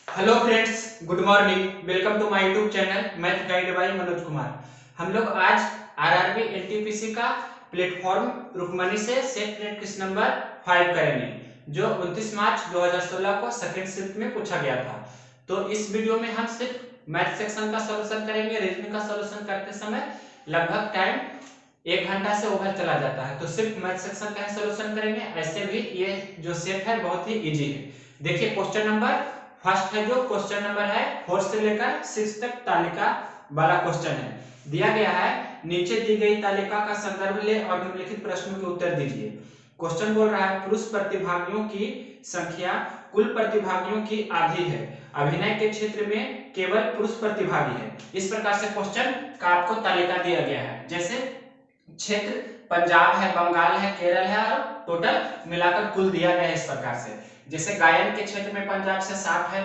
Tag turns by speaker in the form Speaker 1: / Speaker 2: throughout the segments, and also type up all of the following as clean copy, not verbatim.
Speaker 1: Hello friends, good morning. Welcome to my YouTube channel math guide by Manoj Kumar. हम लोग आज RRB NTPC का platform Rukmani से सेट नेट क्वेश्चन नंबर 5 करेंगे, जो 29 मार्च 2016 को सेकंड शिफ्ट में पूछा गया था। तो इस वीडियो में हम सिर्फ मैथ सेक्शन का सॉल्यूशन करेंगे। रीजनिंग का सॉल्यूशन करते समय लगभग टाइम 1 घंटा से ओवर चला जाता है, तो सिर्फ मैथ सेक्शन का सॉल्यूशन करेंगे। ऐसे भी ये जो सेट है बहुत ही इजी है। देखिए क्वेश्चन नंबर फर्स्ट है, जो क्वेश्चन नंबर है 4 से लेकर 6 तक तालिका वाला क्वेश्चन है। दिया गया है नीचे दी गई तालिका का संदर्भ ले और निम्नलिखित प्रश्नों के उत्तर दीजिए। क्वेश्चन बोल रहा है पुरुष प्रतिभागियों की संख्या कुल प्रतिभागियों की आधी है, अभिनय के क्षेत्र में केवल पुरुष प्रतिभागी है। इस प्रकार से क्वेश्चन का आपको तालिका दिया गया है। जैसे क्षेत्र पंजाब है, बंगाल है, केरल है और टोटल मिलाकर कुल दिया गया है इस प्रकार से। जैसे गायन के क्षेत्र में पंजाब से 60 है,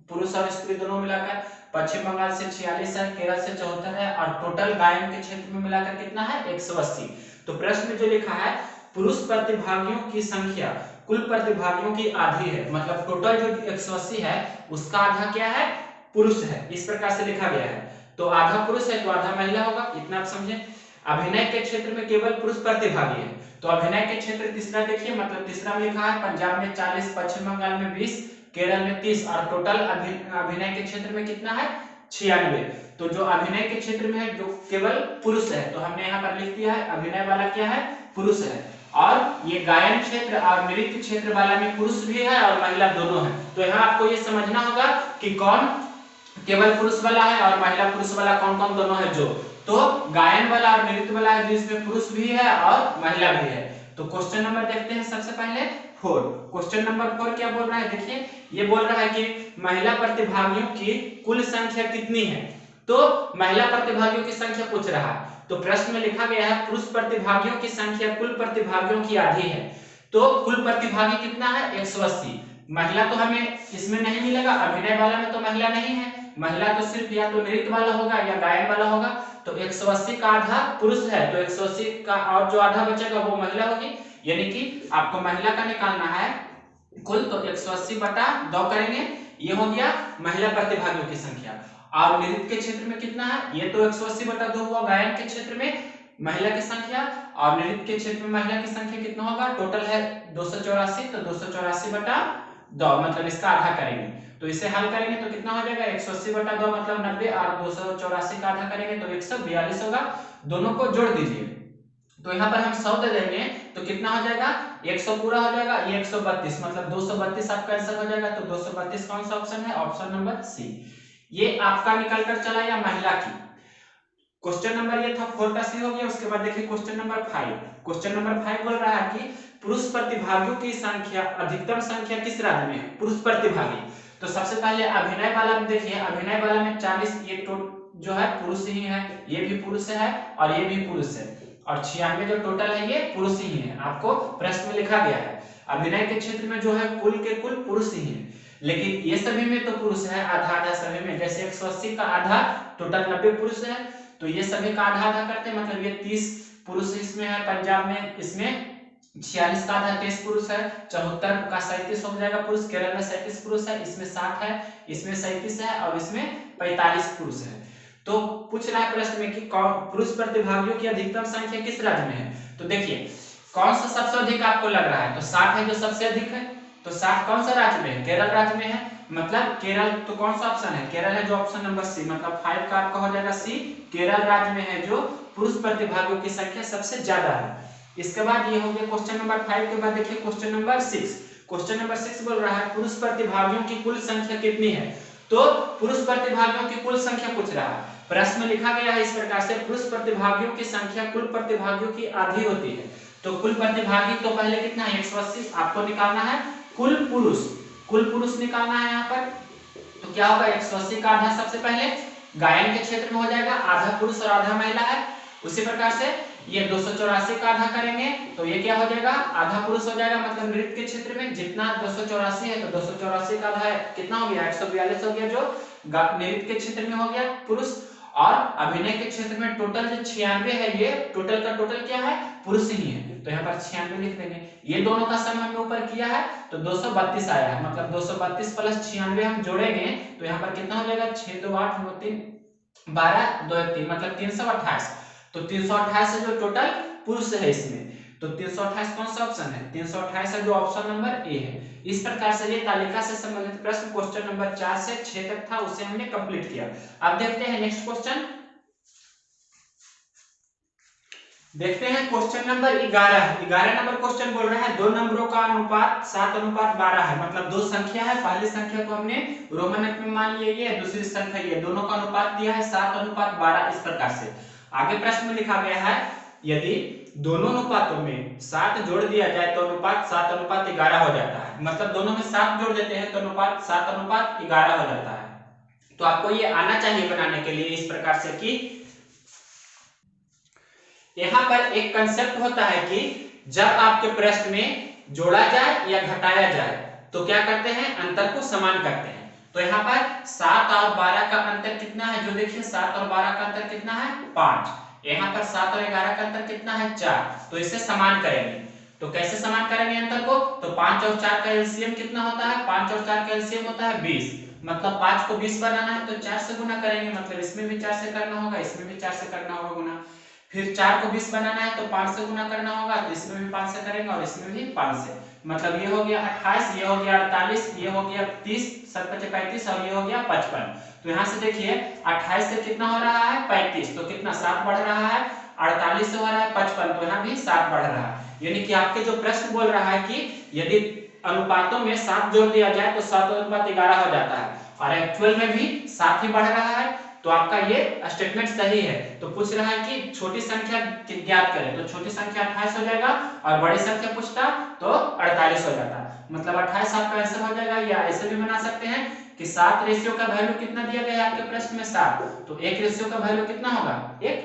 Speaker 1: पुरुष और स्त्री दोनों मिलाकर, पश्चिम बंगाल से 46 है, केरल से 74 है और टोटल गायन के क्षेत्र में मिलाकर कितना है 180। तो प्रश्न में जो लिखा है पुरुष प्रतिभागियों की संख्या कुल प्रतिभागियों की आधी है, मतलब टोटल जो 180 है उसका आधा क्या है, पुरुष है। इस प्रकार से लिखा गया है। तो आधा पुरुष है तो आधा महिला होगा, इतना आप समझे। अभिनय के क्षेत्र में केवल पुरुष प्रतिभागी है, तो अभिनय के क्षेत्र तीसरा देखिए, मतलब तीसरा में लिखा है पंजाब में 40, पश्चिम बंगाल में 20, केरल में 30 और टोटल अभिनय के क्षेत्र में कितना है 96। तो जो अभिनय के क्षेत्र में है जो केवल पुरुष है, तो हमने यहाँ पर लिख दिया है अभिनय वाला क्या है, पुरुष है। और ये गायन क्षेत्र और नृत्य क्षेत्र वाला में पुरुष भी है और महिला दोनों है। तो यहाँ आपको ये समझना होगा कि कौन केवल पुरुष वाला है और महिला पुरुष वाला कौन कौन दोनों है। जो तो गायन वाला और नृत्य वाला है जिसमें पुरुष भी है और महिला भी है। तो क्वेश्चन नंबर देखते हैं सबसे पहले 4। क्वेश्चन नंबर 4 क्या बोल रहा है, देखिए ये बोल रहा है कि महिला प्रतिभागियों की कुल संख्या कितनी है। तो महिला प्रतिभागियों की संख्या पूछ रहा है, तो प्रश्न में लिखा गया है पुरुष प्रतिभागियों की संख्या कुल प्रतिभागियों की आधी है। तो कुल प्रतिभागी कितना है 180। महिला तो हमें इसमें नहीं मिलेगा, अभिनय वाला में तो महिला नहीं है, महिला तो सिर्फ या तो नृत्य वाला होगा या गायन वाला होगा। तो 180 का आधा पुरुष है, तो 180 का और जो आधा बचेगा वो महिला होगी, यानी कि आपको महिला का निकालना है कुल। तो 180 बटा 2 करेंगे, ये हो गया महिला प्रतिभागियों की संख्या। और नृत्य के क्षेत्र में कितना है, ये तो 180 बटा 2 हुआ गायन के क्षेत्र में महिला की संख्या, और नृत्य के क्षेत्र में महिला की संख्या कितना होगा, टोटल है 284, तो 284 बटा 2 मतलब इसका आधा करेंगे। तो इसे हल करेंगे तो कितना हो जाएगा 180 बटा 2 मतलब 90 और 284 का आधा करेंगे तो 142 होगा। दोनों को जोड़ दीजिए, तो यहाँ पर हम 100 दे देंगे तो कितना हो जाएगा 100 पूरा हो जाएगा, ये 132 मतलब 232 आपका आंसर हो जाएगा। तो 232 कौन सा ऑप्शन है, ऑप्शन नंबर सी। ये आपका निकल कर चला या महिला की। क्वेश्चन नंबर ये था 4 का सी हो गया। उसके बाद देखिए क्वेश्चन नंबर 5। क्वेश्चन नंबर 5 बोल रहा है कि पुरुष प्रतिभागियों की संख्या अधिकतम संख्या किस राज्य में है, पुरुष प्रतिभागी। तो सबसे पहले अभिनय वाला में देखिए, अभिनय वाला में 40 ये जो है पुरुष ही है, ये भी पुरुष है और ये भी पुरुष है, और 96 जो टोटल है ये पुरुष ही है। आपको प्रश्न में लिखा गया है अभिनय के क्षेत्र में जो है कुल के कुल पुरुष ही है, लेकिन ये सभी में तो पुरुष है आधा आधा सभी में। जैसे 180 का आधा टोटल 90 पुरुष है, तो ये सभी का आधा आधा करते हैं, मतलब ये 30 पुरुष इसमें है पंजाब में, इसमें 46 का आधा 23 पुरुष है, 74 का 37 हो जाएगा पुरुष, केरल में 37 पुरुष है, इसमें 60 है, इसमें 37 है और इसमें 45 पुरुष है। तो पूछ रहा है प्रश्न में कि पुरुष प्रतिभागियों की अधिकतम संख्या किस राज्य में है। तो देखिए कौन सा सबसे अधिक आपको लग रहा है, तो 60 है जो सबसे अधिक है। तो 60 कौन सा राज्य में है, केरल राज्य में है, मतलब केरल। तो कौन सा ऑप्शन है, केरल है, जो ऑप्शन नंबर सी, मतलब 5 का आपका हो जाएगा सी, केरल राज्य में है जो पुरुष प्रतिभागियों की संख्या सबसे ज्यादा है। इसके बाद ये हो गया क्वेश्चन नंबर 5 के बाद देखिए क्वेश्चन नंबर 6। क्वेश्चन नंबर 6 बोल रहा है पुरुष प्रतिभागियों की कुल संख्या कितनी है। तो पुरुष प्रतिभागियों की कुल संख्या पूछ रहा है। प्रश्न में लिखा गया है इस प्रकार से पुरुष प्रतिभागियों की संख्या कुल प्रतिभागियों की आधी होती है। तो कुल प्रतिभागी तो पहले कितना है 180, आपको निकालना है कुल पुरुष, कुल पुरुष निकालना है यहाँ पर। तो क्या होगा 180 का आधा सबसे पहले गायन के क्षेत्र में हो जाएगा, आधा पुरुष और आधा महिला है। उसी प्रकार से ये 284 का आधा करेंगे तो ये क्या हो जाएगा आधा पुरुष हो जाएगा, मतलब नृत्य के क्षेत्र में जितना 284 है तो 284 का आधा है कितना हो गया 142 हो गया, जो नृत्य के क्षेत्र में हो गया पुरुष। और अभिनय के क्षेत्र में टोटल जो 96 है, ये टोटल का टोटल क्या है, पुरुष ही है, तो यहाँ पर 96 लिख देंगे। ये दोनों का सम हमने ऊपर किया है तो 232 आया है, मतलब 232 प्लस 96 हम जोड़ेंगे तो यहाँ पर कितना हो जाएगा, 6 2 8 9 3 12 2 1 3, मतलब 328। तो 328 है जो टोटल पुरुष है इसमें, तो 328 कौन सा ऑप्शन है, 328 है जो ऑप्शन नंबर ए है। इस प्रकार से ये तालिका से संबंधित प्रश्न क्वेश्चन नंबर 4 से 6 तक था, उसे हमने कंप्लीट किया। अब देखते हैं नेक्स्ट क्वेश्चन, देखते हैं क्वेश्चन नंबर 11 नंबर क्वेश्चन बोल रहा है दो नंबरों का अनुपात 7:12 है, मतलब दो संख्या है, पहली संख्या को हमने रोमन अंक में मान लिया ये, दूसरी संख्या ये, दोनों का अनुपात दिया है 7:12 इस प्रकार से। आगे प्रश्न में लिखा गया है यदि दोनों अनुपातों में 7 जोड़ दिया जाए तो अनुपात 7:11 हो जाता है, मतलब दोनों में 7 जोड़ देते हैं तो अनुपात 7:11 हो जाता है। तो आपको ये आना चाहिए बनाने के लिए इस प्रकार से कि यहाँ पर एक कंसेप्ट होता है कि जब आपके प्रश्न में जोड़ा जाए या घटाया जाए तो क्या करते हैं, अंतर को समान करते हैं। तो यहाँ पर 7 और 12 का अंतर कितना है, जो देखिए 7 और 12 का अंतर कितना है 5, यहाँ पर 7 और 11 का अंतर कितना है 4, तो इसे समान करेंगे। तो कैसे समान करेंगे अंतर को, तो 5 और 4 का एलसीएम कितना होता है, 5 और 4 का एलसीएम होता है 20, मतलब 5 को 20 बनाना है तो 4 से गुना करेंगे, मतलब इसमें भी 4 से करना होगा, इसमें भी 4 से करना होगा गुना। फिर 4 को 20 बनाना है तो 5 से गुना करना होगा, तो इसमें भी 5 से करेंगे और इसमें भी 5 से, मतलब ये हो गया 28, ये हो गया 48, ये हो गया 30, 7 5 35 और ये हो गया 55। तो यहाँ से देखिए 28 से कितना हो रहा है 35, तो कितना 7 बढ़ रहा है, 48 से हो रहा है 55, तो यहाँ भी 7 बढ़ रहा है। यानी कि आपके जो प्रश्न बोल रहा है कि यदि अनुपातों में 7 जोड़ दिया जाए तो 7:11 हो जाता है, और एक्चुअल में भी 7 ही बढ़ रहा है, तो आपका ये स्टेटमेंट सही है। तो पूछ रहा है कि छोटी संख्या ज्ञात करें, तो छोटी संख्या 28 हो जाएगा और बड़ी संख्या पूछता तो 48 हो जाता, मतलब 28 आपका आंसर हो जाएगा। या ऐसे भी बना सकते हैं कि 7 रेशियो का वैल्यू कितना दिया गया है आपके प्रश्न में 7, तो 1 रेशियो का वैल्यू कितना होगा 1,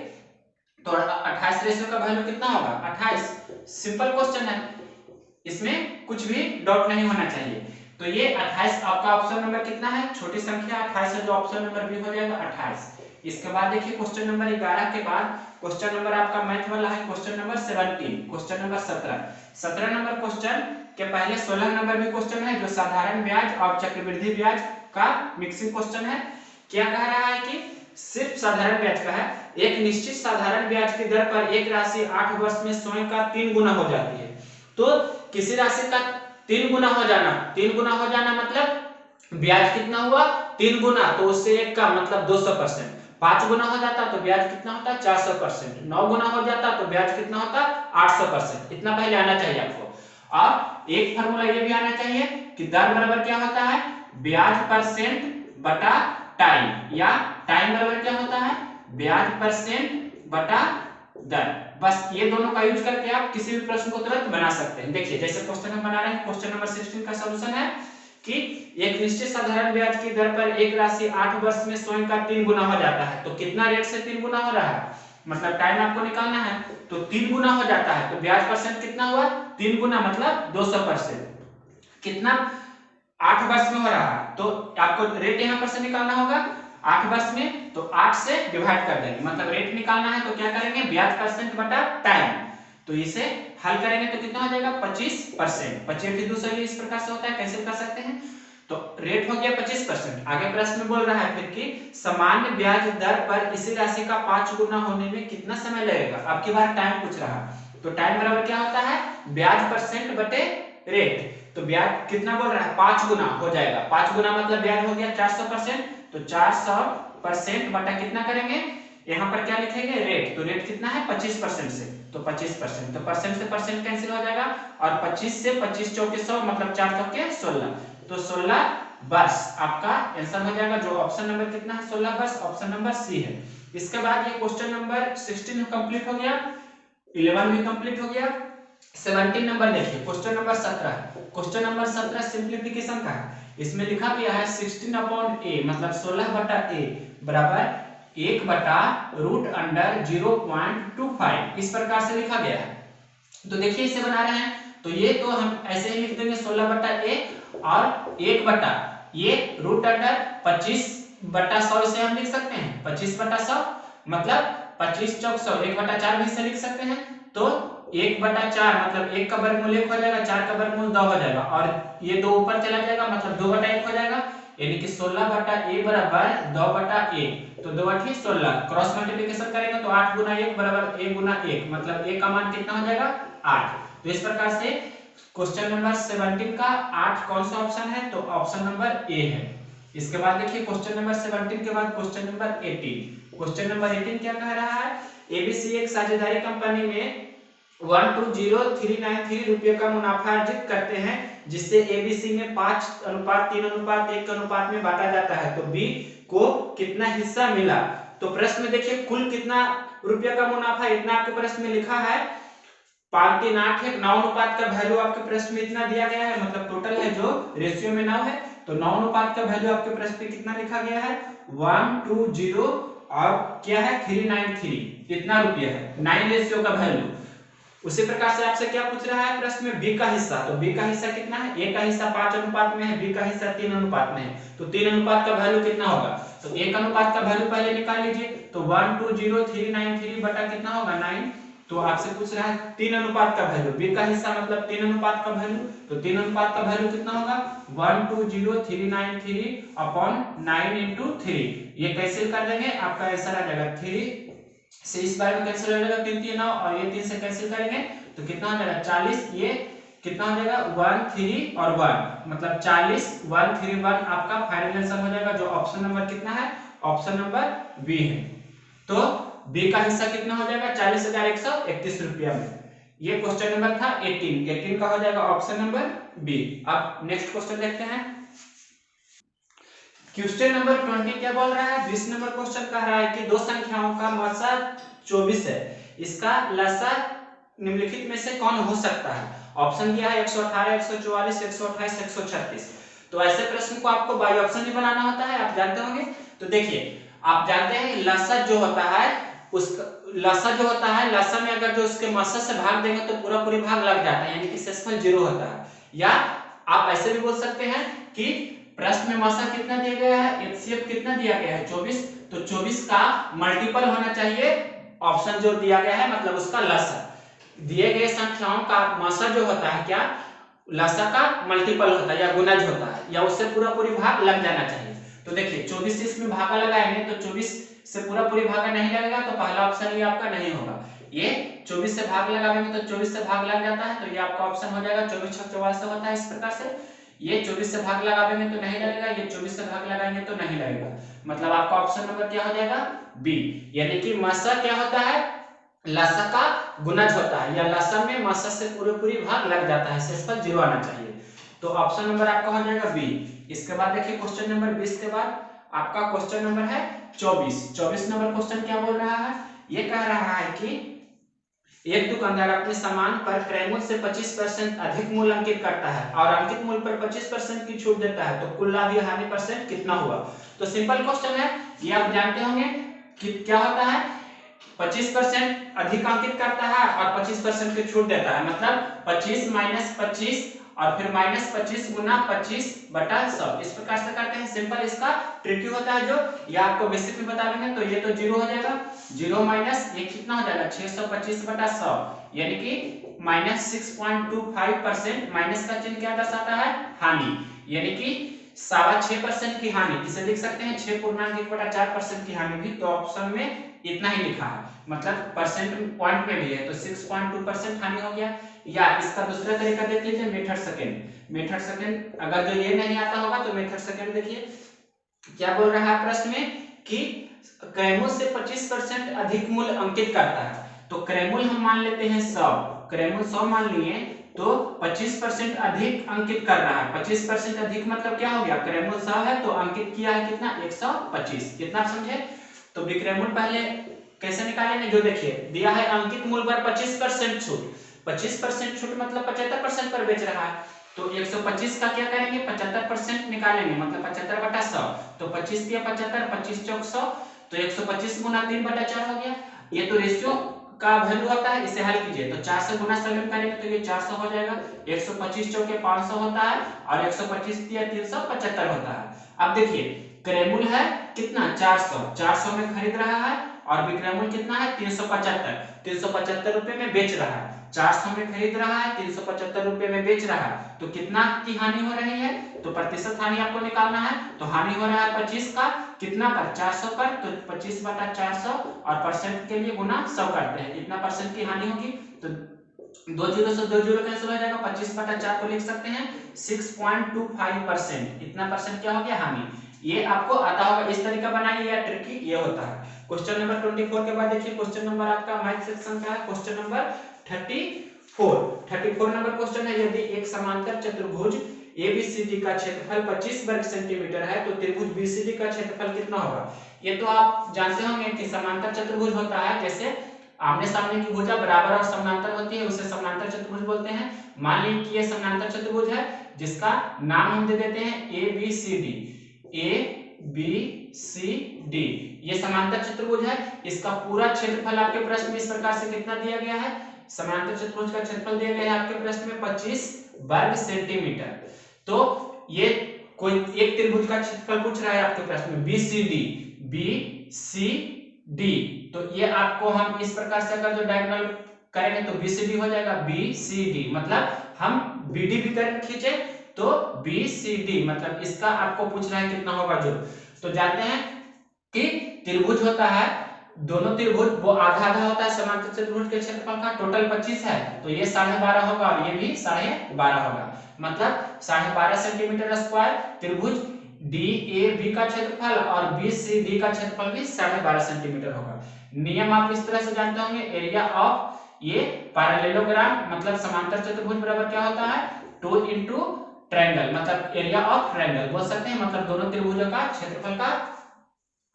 Speaker 1: तो 28 रेशियो का वैल्यू कितना होगा 28। सिंपल क्वेश्चन है, इसमें कुछ भी डाउट नहीं होना चाहिए। तो ये 28 आपका ऑप्शन नंबर कितना है, छोटी संख्या 28 है, जो ऑप्शन नंबर बी हो जाएगा 28। इसके बाद देखिए क्वेश्चन नंबर 11 के बाद क्वेश्चन नंबर आपका मैथ वाला है question number 17, question number 17 number question के पहले 16 नंबर भी क्वेश्चन है जो साधारण ब्याज और चक्रवृद्धि ब्याज का मिक्सिंग क्वेश्चन है। क्या कह रहा है कि सिर्फ साधारण ब्याज का है, एक निश्चित साधारण ब्याज की दर पर एक राशि 8 वर्ष में स्वयं का 3 गुना हो जाती है। तो किसी राशि का 3 गुना हो जाना, 3 गुना हो जाना मतलब ब्याज कितना हुआ 3 गुना, तो उससे एक का मतलब 200%, 5 गुना हो जाता तो ब्याज कितना होता 400%, 9 गुना हो जाता तो ब्याज कितना होता 800%। इतना पहले आना चाहिए आपको। और एक फार्मूला ये भी आना चाहिए कि दर बराबर क्या होता है, ब्याज परसेंट बटा टाइम, या टाइम बराबर क्या होता है ब्याज परसेंट बटा दर। बस ये दोनों का यूज करके आप किसी भी प्रश्न को तुरंत बना सकते हैं। देखिए जैसे क्वेश्चन हम बना रहे हैं, क्वेश्चन नंबर 16 का सॉल्यूशन है कि एक निश्चित साधारण ब्याज की दर पर एक राशि 8 वर्ष में स्वयं का 3 गुना हो जाता है। तो कितना रेट से 3 गुना हो रहा है, मतलब टाइम आपको निकालना है, तो 3 गुना हो जाता है, तो ब्याज परसेंट कितना हुआ 3 गुना मतलब 200%, कितना 8 वर्ष में हो रहा है, तो आपको रेट यहाँ पर से निकालना होगा 8 वर्ष में, तो 8 से डिवाइड कर देंगे, मतलब रेट निकालना है तो क्या करेंगे ब्याज परसेंट बटा टाइम, तो इसे हल करेंगे तो कितना हो जाएगा 25%, 25 इस प्रकार से होता है, कैसे कर सकते हैं, तो रेट हो गया 25%। आगे प्रश्न में बोल रहा है फिर कि सामान्य ब्याज दर पर इसी राशि का 5 गुना होने में कितना समय लगेगा। अब की बार टाइम पूछ रहा है, तो टाइम बराबर क्या होता है ब्याज परसेंट बटे रेट, तो ब्याज कितना बोल रहा है 5 गुना हो जाएगा, 5 गुना मतलब ब्याज हो गया 400%, तो 400% बटा कितना करेंगे, यहाँ पर क्या लिखेंगे रेट, तो रेट कितना है 25% से, तो 25%, तो परसेंट से परसेंट कैंसिल हो जाएगा, और 25 से 25 चौके 100 मतलब 4 चौके 16, तो 16 वर्ष आपका आंसर हो जाएगा, जो ऑप्शन नंबर कितना है 16 वर्ष, ऑप्शन नंबर सी है। इसके बाद ये क्वेश्चन नंबर 16 कंप्लीट हो गया, 11 भी कंप्लीट हो गया। 17 नंबर देखिए question number 17, question number 17 simplification का है। इसमें लिखा गया है 16/a मतलब 16 बटा a बराबर 1 बटा रूट अंडर 0.25, इस प्रकार से लिखा गया है। तो देखिए इसे बना रहे हैं, तो ये तो हम ऐसे ही लिख देंगे 16 बटा a और 1 बटा ये रूट अंडर 25 बटा 100 इसे हम लिख सकते हैं 25 बटा 100, मतलब 25 चौक 100, 1 बटा 4 भी इसे लिख सकते हैं। तो 1 बटा 4 मतलब 1 का वर्गमूल 1 हो जाएगा, 4 का वर्गमूल 2 हो जाएगा, और ये 2 ऊपर चला जाएगा मतलब 2 बटा 1 हो जाएगा, यानी कि 16 बटा a बराबर 2 बटा a। तो 2 8 16, क्रॉस मल्टीप्लिकेशन करेंगे तो 8 गुना 1 बराबर a गुना 1, मतलब a का मान कितना हो जाएगा 8। तो इस प्रकार से क्वेश्चन नंबर 17 का 8 कौन सा ऑप्शन है, तो ऑप्शन नंबर ए है। इसके बाद देखिए क्वेश्चन नंबर 17 के बाद क्वेश्चन नंबर 18। क्वेश्चन नंबर 18 क्या कह रहा है, एबीसी एक साझेदारी कंपनी में 120393 रुपये का मुनाफा अर्जित करते हैं, जिससे एबीसी में 5:3:1 के अनुपात में बांटा जाता है, तो बी को कितना हिस्सा मिला। तो प्रश्न में देखिए कुल कितना रुपये का मुनाफा, इतना आपके प्रश्न में लिखा है, 5 3 8 है, 9 अनुपात का वैल्यू आपके प्रश्न में इतना दिया गया है, मतलब टोटल है जो रेशियो में 9 है, तो 9 अनुपात का वैल्यू आपके प्रश्न में कितना लिखा गया है 120 और क्या है 393, इतना रुपया है 9 रेशियो का वैल्यू। उसी प्रकार से आपसे क्या पूछ रहा है प्रश्न में बी का हिस्सा, तो बी का हिस्सा कितना है, ए का हिस्सा 5 अनुपात में है, बी का हिस्सा 3 अनुपात में है, तो 3 अनुपात का वैल्यू कितना होगा, तो एक अनुपात का वैल्यू पहले निकाल लीजिए, तो 120393 बटा कितना होगा 9। तो आपसे पूछ रहा है 3 अनुपात का वैल्यू, बी का हिस्सा मतलब 3 अनुपात का वैल्यू, तो 3 अनुपात का वैल्यू कितना होगा 120393 अपॉन 9 इंटू 3, ये कैंसिल कर देंगे आपका आंसर आ जाएगा 3 से इस बार में कैंसिल हो जाएगा 3 3 9 और ये 3 से कैंसिल करेंगे तो कितना हो जाएगा 40, ये कितना हो जाएगा 1 3 और 1 मतलब 40 1 3 1 आपका फाइनल आंसर हो जाएगा, जो ऑप्शन नंबर कितना है ऑप्शन नंबर बी है। तो बी का हिस्सा कितना हो जाएगा 40,131 रुपया में। ये क्वेश्चन नंबर था 18 का हो जाएगा ऑप्शन नंबर बी। अब नेक्स्ट क्वेश्चन देखते हैं। क्वेश्चन नंबर 20 क्या बोल रहा है, 20 नंबर क्वेश्चन कह रहा है कि दो संख्याओं का मसा 24 है, इसका लसा निम्नलिखित में से कौन हो सकता है। ऑप्शन दिया है 118 144 128 136। तो ऐसे प्रश्न को आपको बाई ऑप्शन ही बनाना होता है, आप जानते होंगे। तो देखिए आप जानते हैं लसा जो होता है उसका लसा जो होता है, लसा में अगर जो उसके मसा से भाग देंगे तो पूरा पूरी भाग लग जाता है, यानी कि शेषफल 0 होता है। या आप ऐसे भी बोल सकते हैं कि प्रश्न में मसा कितना दिया गया है, एचसीएफ कितना दिया गया है 24, तो 24 का मल्टीपल होना चाहिए ऑप्शन जो दिया गया है, मतलब उसका लसा। दिए गए संख्याओं का मसा जो होता है क्या लसा का मल्टीपल होता है या गुणज होता है, या उससे पूरा पूरी भाग लग जाना चाहिए। तो देखिए 24 से इसमें भागा लगाएंगे तो 24 से पूरा पूरी भागा नहीं लगेगा, तो पहला ऑप्शन ये आपका नहीं होगा। ये 24 से भाग लगाएंगे तो 24 से भाग लग जाता है, तो ये आपका ऑप्शन हो जाएगा 24 6 44 होता है। इस प्रकार से ये 24 से भाग लगाएंगे तो नहीं लगेगा, ये 24 से भाग लगाएंगे तो नहीं लगेगा, मतलब आपका ऑप्शन नंबर क्या हो जाएगा बी। यानी कि मसा क्या होता है लसा का गुणज होता है, या लसा में मसा से पूरी पूरी भाग लग जाता है, शेषफल 0 आना चाहिए। तो ऑप्शन नंबर आपका हो जाएगा बी। इसके बाद देखिए क्वेश्चन नंबर 20 के बाद आपका क्वेश्चन नंबर है 24 नंबर क्वेश्चन क्या बोल रहा है, ये कह रहा है कि एक दुकानदार अपने सामान पर क्रय मूल्य से 25% अधिक मूल्य अंकित करता है और अंकित मूल्य पर 25% की छूट देता है, तो कुल लाभ या हानि परसेंट कितना हुआ। तो सिंपल क्वेश्चन है, ये आप जानते होंगे कि क्या होता है 25% अधिक अंकित करता है और 25% की छूट देता है, मतलब 25 माइनस 25 और फिर माइनस 25 गुना 25 बटा 100, इस प्रकार से करते हैं। सिंपल इसका ट्रिकी होता है, जो ये आपको बेसिक में बता देंगे। तो ये तो 0 हो जाएगा, 0 माइनस ये कितना हो जाएगा 625 बटा 100, यानी कि माइनस 6.25%। माइनस का चिन्ह क्या दर्शाता है हानि, यानी कि 6.25% की हानि, इसे लिख सकते हैं 6.1/4% की हानि भी। तो ऑप्शन में इतना ही लिखा है, मतलब परसेंट पॉइंट में भी है, तो 6.2% हानि हो गया। या इसका दूसरा तरीका देख लीजिए मेथड सेकंड। मेथड सेकंड अगर जो ये नहीं आता होगा तो मेथड सेकंड देखिए क्या बोल रहा है प्रश्न में कि क्रय मूल्य से 25% अधिक मूल्य अंकित करता है, तो क्रय मूल्य हम मान लेते हैं 100, क्रय मूल्य 100 मान लिए, तो 25% अधिक अंकित कर रहा है। 25% अधिक मतलब क्या हो गया, क्रय मूल्य 100 है तो अंकित किया है कितना 125, कितना समझे। तो विक्रय मूल्य पहले कैसे निकालेंगे, जो देखिए दिया है अंकित मूल्य पर 25% छूट, 25% छूट मतलब 75% पर बेच रहा है, तो 125 का क्या करेंगे 75% निकालेंगे, मतलब 75 बटा 100, तो 25 दिया 75, 25 चौक 100, तो 125 गुना 3 बटा 4 हो गया। ये तो रेशियो का वैल्यू होता है, इसे हल कीजिए तो 4 से गुना सलून करेंगे तो ये 400 हो जाएगा, 125 चौके 500 होता है और 125 दिया 375 होता है। अब देखिए क्रैमुल है कितना 400 में खरीद रहा है, और विक्रमुल कितना है 375 रुपए में बेच रहा है। 400 में खरीद रहा है, 375 रुपए में बेच रहा है, तो कितना की हानि हो रही है, तो प्रतिशत हानि आपको निकालना है। तो हानि हो रहा है 25 का, कितना पर 400 पर, तो 25/400 और परसेंट के लिए गुना 100 करते हैं, इतना परसेंट की हानि होगी। तो 2 जीरो से 2 जीरो कैंसिल हो जाएगा, 25/4 को लिख सकते हैं 6.25%, इतना परसेंट क्या हो गया हानि। ये आपको आता होगा, इस तरीका बनाइए या ट्रिकी ये होता है। क्वेश्चन नंबर 24 के बाद देखिए क्वेश्चन नंबर आपका मैथ सेक्शन का है, क्वेश्चन नंबर 34 नंबर क्वेश्चन है, यदि एक समांतर चतुर्भुज ABCD का क्षेत्रफल 25 वर्ग सेंटीमीटर है तो त्रिभुज BCD का क्षेत्रफल कितना होगा। ये तो आप जानते होंगे कि समांतर चतुर्भुज होता है, जैसे आमने सामने की भुजा बराबर और समानांतर होती है उसे समांतर चतुर्भुज बोलते हैं। मान लीजिए कि ये समांतर चतुर्भुज है जिसका नाम हम दे देते हैं ABCD, ये समांतर चतुर्भुज है। इसका पूरा क्षेत्रफल आपके प्रश्न में इस प्रकार से कितना दिया गया है, समांतर चतुर्भुज का क्षेत्रफल दिया गया है आपके प्रश्न में 25 वर्ग सेंटीमीटर। तो ये कोई एक त्रिभुज का क्षेत्रफल पूछ रहा है आपके प्रश्न में BCD, तो ये आपको हम इस प्रकार से अगर जो डायगोनल करेंगे तो BCD हो जाएगा, BCD मतलब हम BD भी करके खींचे तो BCD मतलब इसका आपको पूछ रहा है कितना होगा जो। तो जानते हैं कि त्रिभुज होता है, दोनों त्रिभुज वो आधा आधा होता है, समांतर चतुर्भुज के क्षेत्रफल का टोटल 25 है, तो ये 12.5 होगा और ये भी 12.5 होगा, मतलब 12.5 सेंटीमीटर स्क्वायर। त्रिभुज DAB का क्षेत्रफल और BCD का क्षेत्रफल भी 12.5 सेंटीमीटर होगा। नियम आप इस तरह से जानते होंगे, एरिया ऑफ ये पैरेललोग्राम मतलब समांतर चतुर्भुज बराबर क्या होता है 2 इंटू ट्रायंगल, मतलब एरिया ऑफ ट्रायंगल बोल सकते हैं, मतलब दोनों त्रिभुजों का क्षेत्रफल का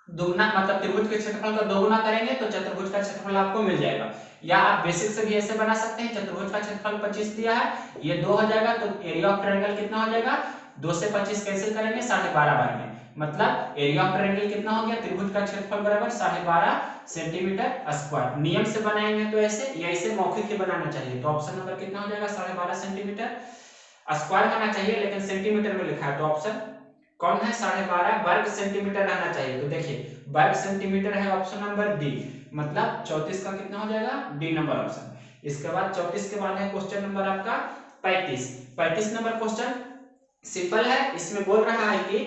Speaker 1: दुगना, मतलब त्रिभुज के क्षेत्रफल का दोगुना करेंगे तो चतुर्भुज का क्षेत्रफल आपको मिल जाएगा। या आप बेसिक से भी ऐसे बना सकते हैं, चतुर्भुज का क्षेत्रफल 25 दिया है, ये 2 हो जाएगा, तो एरिया ऑफ ट्रायंगल कितना हो जाएगा, 2 से 25 कैंसिल करेंगे 12.5 बार में, मतलब एरिया ऑफ ट्रायंगल कितना हो गया, त्रिभुज का क्षेत्रफल बराबर 12.5 सेंटीमीटर स्क्वायर। नियम से बनाएंगे तो ऐसे या ऐसे मौखिक ही बनाना चाहिए, तो ऑप्शन नंबर कितना हो जाएगा 12.5 सेंटीमीटर स्क्वायर होना चाहिए, लेकिन सेंटीमीटर में लिखा है तो ऑप्शन कौन है 12.5 वर्ग सेंटीमीटर रहना चाहिए। तो देखिए वर्ग सेंटीमीटर है ऑप्शन नंबर डी, मतलब 34 का कितना हो जाएगा डी नंबर ऑप्शन। इसके बाद 34 के बाद है क्वेश्चन नंबर आपका 35 नंबर क्वेश्चन सिंपल है। इसमें बोल रहा है कि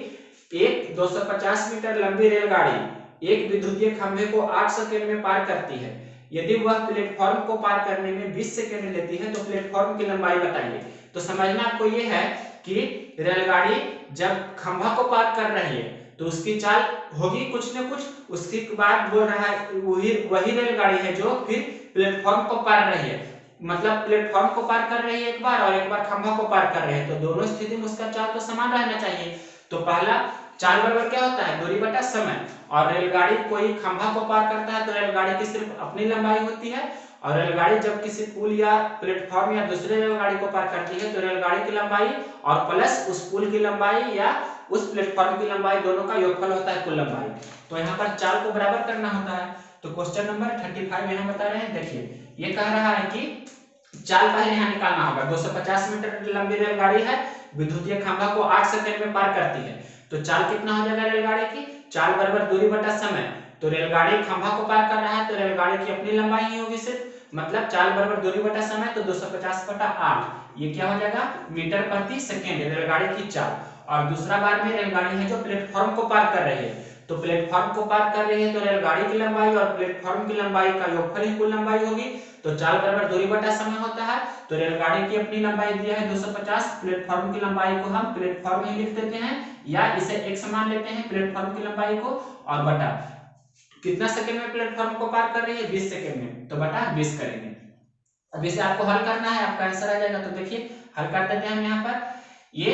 Speaker 1: एक 250 मीटर लंबी रेलगाड़ी एक विद्युतीय खंभे को 8 सेकंड में पार करती है, यदि वह प्लेटफॉर्म को पार करने में 20 सेकंड लेती है तो प्लेटफॉर्म की लंबाई बताइए। तो समझना आपको ये है कि रेलगाड़ी जब खंभा को पार कर रही है तो उसकी चाल होगी कुछ न कुछ, उसके बाद बोल रहा है वही रेलगाड़ी है जो फिर प्लेटफॉर्म को पार रही है, मतलब प्लेटफॉर्म को पार कर रही है एक बार और एक बार खंभा को पार कर रही है, तो दोनों स्थिति में उसका चाल तो समान रहना चाहिए। तो पहला चाल बराबर क्या होता है दूरी बटा समय, और रेलगाड़ी कोई खंभा को पार करता है तो रेलगाड़ी की सिर्फ अपनी लंबाई होती है, और रेलगाड़ी जब किसी पुल या प्लेटफॉर्म या दूसरे रेलगाड़ी को पार करती है तो रेलगाड़ी की लंबाई और प्लस उस पुल की लंबाई या उस प्लेटफॉर्म की लंबाई दोनों का योगफल होता है कुल लंबाई। तो यहाँ पर चाल को बराबर करना होता है। तो क्वेश्चन नंबर 35 यहाँ बता रहे हैं, देखिए ये कह रहा है कि चाल पहले यहाँ निकालना होगा। 250 मीटर लंबी रेलगाड़ी है, विद्युतीय खंभा को 8 सेकंड में पार करती है, तो चाल कितना हो जाएगा रेलगाड़ी की, चाल बराबर दूरी बटा समय। तो रेलगाड़ी खंभा को पार कर रहा है तो रेलगाड़ी की अपनी लंबाई ही होगी सिर्फ, मतलब चाल बराबर दूरी बटा समय, तो 250/8 ये क्या हो जाएगा मीटर प्रति सेकेंड रेलगाड़ी की चाल। और दूसरा बार में रेलगाड़ी है जो प्लेटफॉर्म को पार कर रही है, तो प्लेटफॉर्म को पार कर रही है तो रेलगाड़ी की लंबाई और प्लेटफॉर्म की लंबाई का योगफल ही कुल लंबाई होगी, तो चाल बराबर दूरी बटा समय होता है। तो रेलगाड़ी की अपनी लंबाई दिया है 250, प्लेटफॉर्म की लंबाई को हम प्लेटफॉर्म ही लिख देते हैं या इसे एक समान लेते हैं प्लेटफॉर्म की लंबाई को, और बटा कितना सेकंड में प्लेटफॉर्म को पार कर रही है 20 सेकंड में, तो बटा 20 करेंगे। अब इसे आपको हल करना है, आपका आंसर आ जाएगा। तो देखिए हल कर देते हैं हम यहाँ पर, ये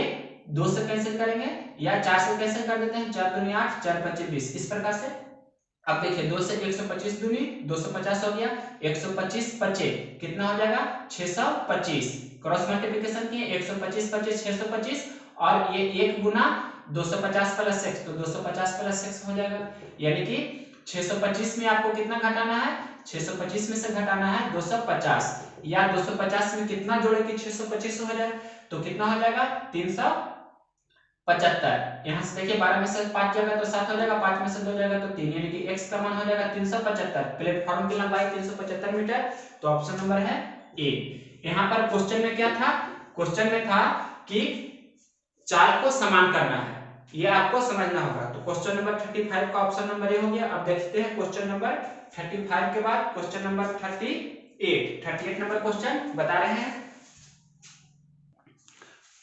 Speaker 1: 2 से कैंसिल करेंगे या 4 से कैंसिल कर देते हैं, 4 दूनी 8 4 5 20 इस प्रकार से। अब देखिए 2 से 125 दूनी 250 हो गया, 125 पचे कितना हो जाएगा 625, क्रॉस मल्टीप्लिकेशन किए 125 पचे 625, और ये 1 गुना 250 प्लस x, तो 250 प्लस x हो जाएगा, यानी कि 625 में आपको कितना घटाना है, 625 में से घटाना है 250, या 250 में कितना जोड़े कि 625 हो जाए, तो कितना हो जाएगा 75। यहाँ से देखिए 12 में से 5 जाएगा तो 7 हो जाएगा, 5 में से 2 जाएगा तो 3, यानी कि x का मान हो जाएगा 375। प्लेटफॉर्म की लंबाई 375 मीटर, तो ऑप्शन नंबर है ए। यहाँ पर क्वेश्चन में क्या था, क्वेश्चन में था कि चार को समान करना है, ये आपको समझना होगा। तो क्वेश्चन नंबर 35 का ऑप्शन नंबर ए हो गया। अब देखते हैं क्वेश्चन नंबर 35 के बाद क्वेश्चन नंबर 38 नंबर क्वेश्चन बता रहे हैं।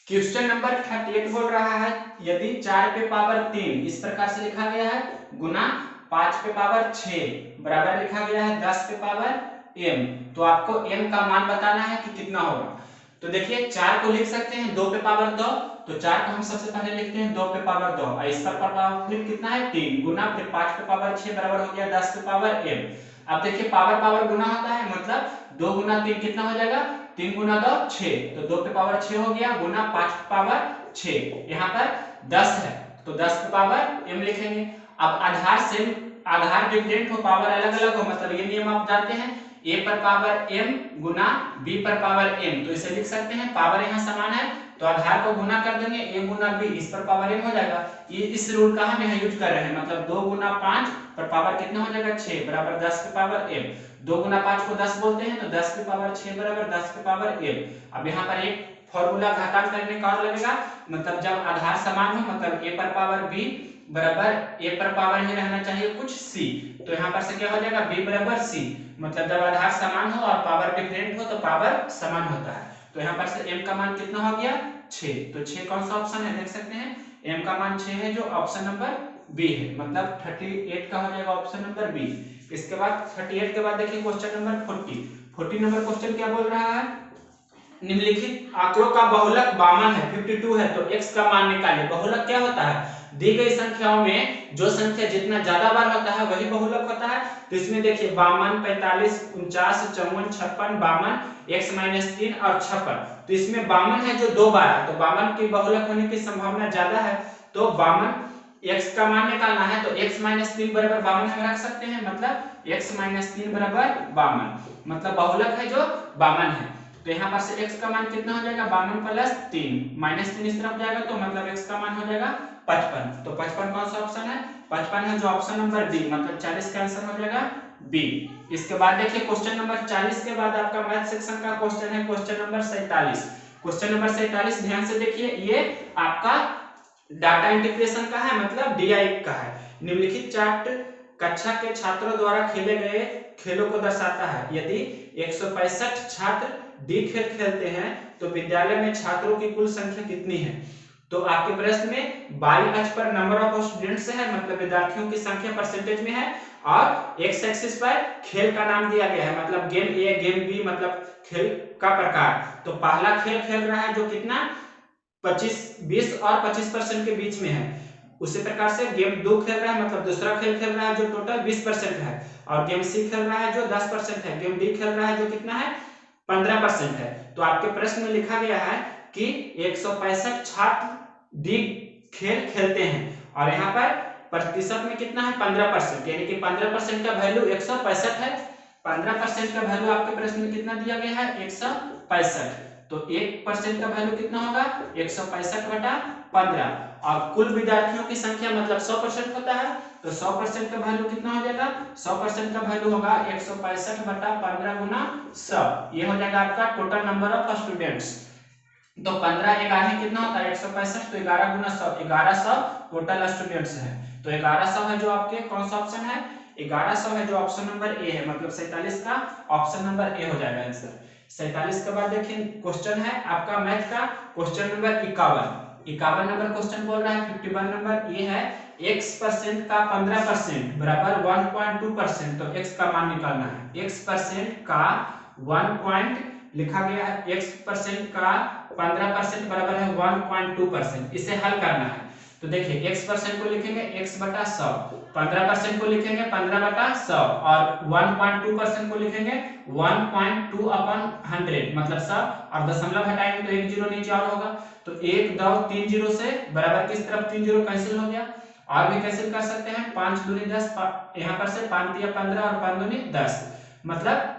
Speaker 1: क्वेश्चन नंबर 38 बोल रहा है यदि 4 पे पावर 3 इस प्रकार से लिखा गया है गुना 5 पे पावर 6 बराबर लिखा गया है 10 पे पावर m, तो आपको m का मान बताना है कि कितना होगा। तो देखिए 4 को लिख सकते हैं 2 पे पावर 2, तो 4 को हम सबसे पहले लिखते हैं 2 पे पावर 2 और इस पर पावर फिर कितना है 3 गुना फिर 5 पे पावर 6 बराबर हो गया 10 पे पावर m। अब देखिए पावर पावर गुना होता है, मतलब 2 गुना 3 कितना हो जाएगा, 3 गुना 2 6, तो 2 पे पावर 6 हो गया गुना 5 पे पावर 6, यहाँ पर 10 है तो 10 पे पावर m लिखेंगे। अब आधार सेम, आधार डिफरेंट हो पावर अलग अलग हो, मतलब ये नियम आप जानते हैं a पर पावर m गुना b पर पावर m, तो इसे लिख सकते हैं पावर यहाँ समान है तो आधार को गुना कर देंगे a गुना b, इस पर पावर m हो जाएगा। ये इस रूल का हम यहाँ यूज कर रहे हैं, मतलब 2 गुना 5 पर पावर कितना हो जाएगा 6 बराबर 10 पे पावर m। 2 गुना 5 को 10 बोलते हैं तो 10 पे पावर 6 बराबर 10 पे पावर m। अब यहाँ पर एक फॉर्मूला घातांक करने का और लगेगा, मतलब जब आधार समान हो मतलब a पर पावर b बराबर a पर पावर ही रहना चाहिए कुछ c, तो यहाँ पर से क्या हो जाएगा b बराबर c, मतलब जब आधार समान हो और पावर डिफरेंट हो तो पावर समान होता है। तो यहाँ पर से m का मान कितना हो गया 6, तो 6 कौन सा ऑप्शन है देख सकते हैं, m का मान 6 है जो ऑप्शन नंबर बी है, मतलब 38 का हो जाएगा ऑप्शन नंबर बी। इसके बाद 38 के बाद देखिए क्वेश्चन नंबर 40 नंबर क्वेश्चन क्या बोल रहा है, निम्नलिखित आंकड़ों का बहुलक 52 है 52 है तो x का मान निकालिए। बहुलक क्या होता है, दी गई संख्याओं में जो संख्या जितना ज्यादा बार होता है वही बहुलक होता है। तो इसमें देखिए 52 45 49 54 56 52 x माइनस 3 और 56, तो इसमें 52 है जो 2 बार है तो 52 की बहुलक होने की संभावना ज्यादा है, तो 52 x का मान निकालना है तो x माइनस 3 बराबर 52 हम रख सकते हैं, मतलब x माइनस 3 बराबर 52, मतलब बहुलक है जो 52 है। तो यहाँ पर से x का मान कितना हो जाएगा 52 प्लस 3 माइनस 3 इस तरफ जाएगा तो मतलब x का मान हो जाएगा 55, तो 55 कौन सा ऑप्शन है 55 है जो ऑप्शन नंबर डी, मतलब 40 का आंसर हो जाएगा बी। इसके बाद देखिए क्वेश्चन नंबर 40 के बाद आपका मैथ सेक्शन का क्वेश्चन है क्वेश्चन नंबर 47। क्वेश्चन नंबर 47 ध्यान से देखिए, ये आपका डाटा इंटीग्रेशन का है, मतलब डीआई का है। निम्नलिखित चार्ट कक्षा के छात्रों द्वारा खेले गए खेलों को दर्शाता है। यदि 165 छात्र डी खेल खेलते हैं तो विद्यालय में छात्रों की कुल संख्या कितनी है। तो आपके प्रश्न में बाई अक्ष पर नंबर ऑफ स्टूडेंट्स है, मतलब विद्यार्थियों की संख्या परसेंटेज में है, और एक्स एक्सिस पर खेल का नाम दिया गया है, मतलब गेम ए गेम बी, मतलब खेल का प्रकार। तो पहला खेल खेल रहा है जो कितना 20 और 25% के बीच में है, उसी प्रकार से गेम 2 खेल रहा है, मतलब दूसरा खेल खेल रहा है जो टोटल 20% है, और गेम सी खेल रहा है जो 10% है, गेम डी खेल रहा है जो कितना है 15% है। तो आपके प्रश्न में लिखा गया है कि 165 छात्र डी खेल खेलते हैं और यहाँ पर प्रतिशत में कितना है 15%, यानी कि 15% का वैल्यू 165 है, 15% का वैल्यू आपके प्रश्न में कितना दिया गया है 165, तो 1% का वैल्यू कितना होगा 165 बटा 15, और कुल विद्यार्थियों की संख्या मतलब 100% होता है, तो 100% का वैल्यू कितना हो जाएगा 100% का वैल्यू होगा 165 बटा 15 गुना 100, ये हो जाएगा आपका टोटल नंबर ऑफ स्टूडेंट्स। तो 15 11 कितना होता है 165, तो 11 गुना 100 1100 टोटल स्टूडेंट्स है, तो 1100 है जो आपके कौन सा ऑप्शन है 1100 है जो ऑप्शन नंबर ए है, मतलब 47 का ऑप्शन नंबर ए हो जाएगा आंसर। 47 के बाद देखिए क्वेश्चन है आपका मैथ का क्वेश्चन नंबर 51 नंबर क्वेश्चन बोल रहा है 51 नंबर ये है x% का 15% बराबर 1.2%, तो x का मान निकालना है। x% का 1 लिखा गया है, x% का 15% बराबर है 1.2%, इसे हल करना है। तो देखिए x% को लिखेंगे x बटा 100, 15% को लिखेंगे 15 बटा 100 और 1.2% को लिखेंगे 1.2 अपन 100, मतलब 100 और दशमलव हटाएंगे तो एक जीरो नीचे और होगा, तो 1 2 3 जीरो से बराबर किस तरफ 3 जीरो कैंसिल हो गया, और भी कैंसिल कर सकते हैं 5 दूनी 10, यहाँ पर से 5 तिया 15 और 5 दूनी 10, मतलब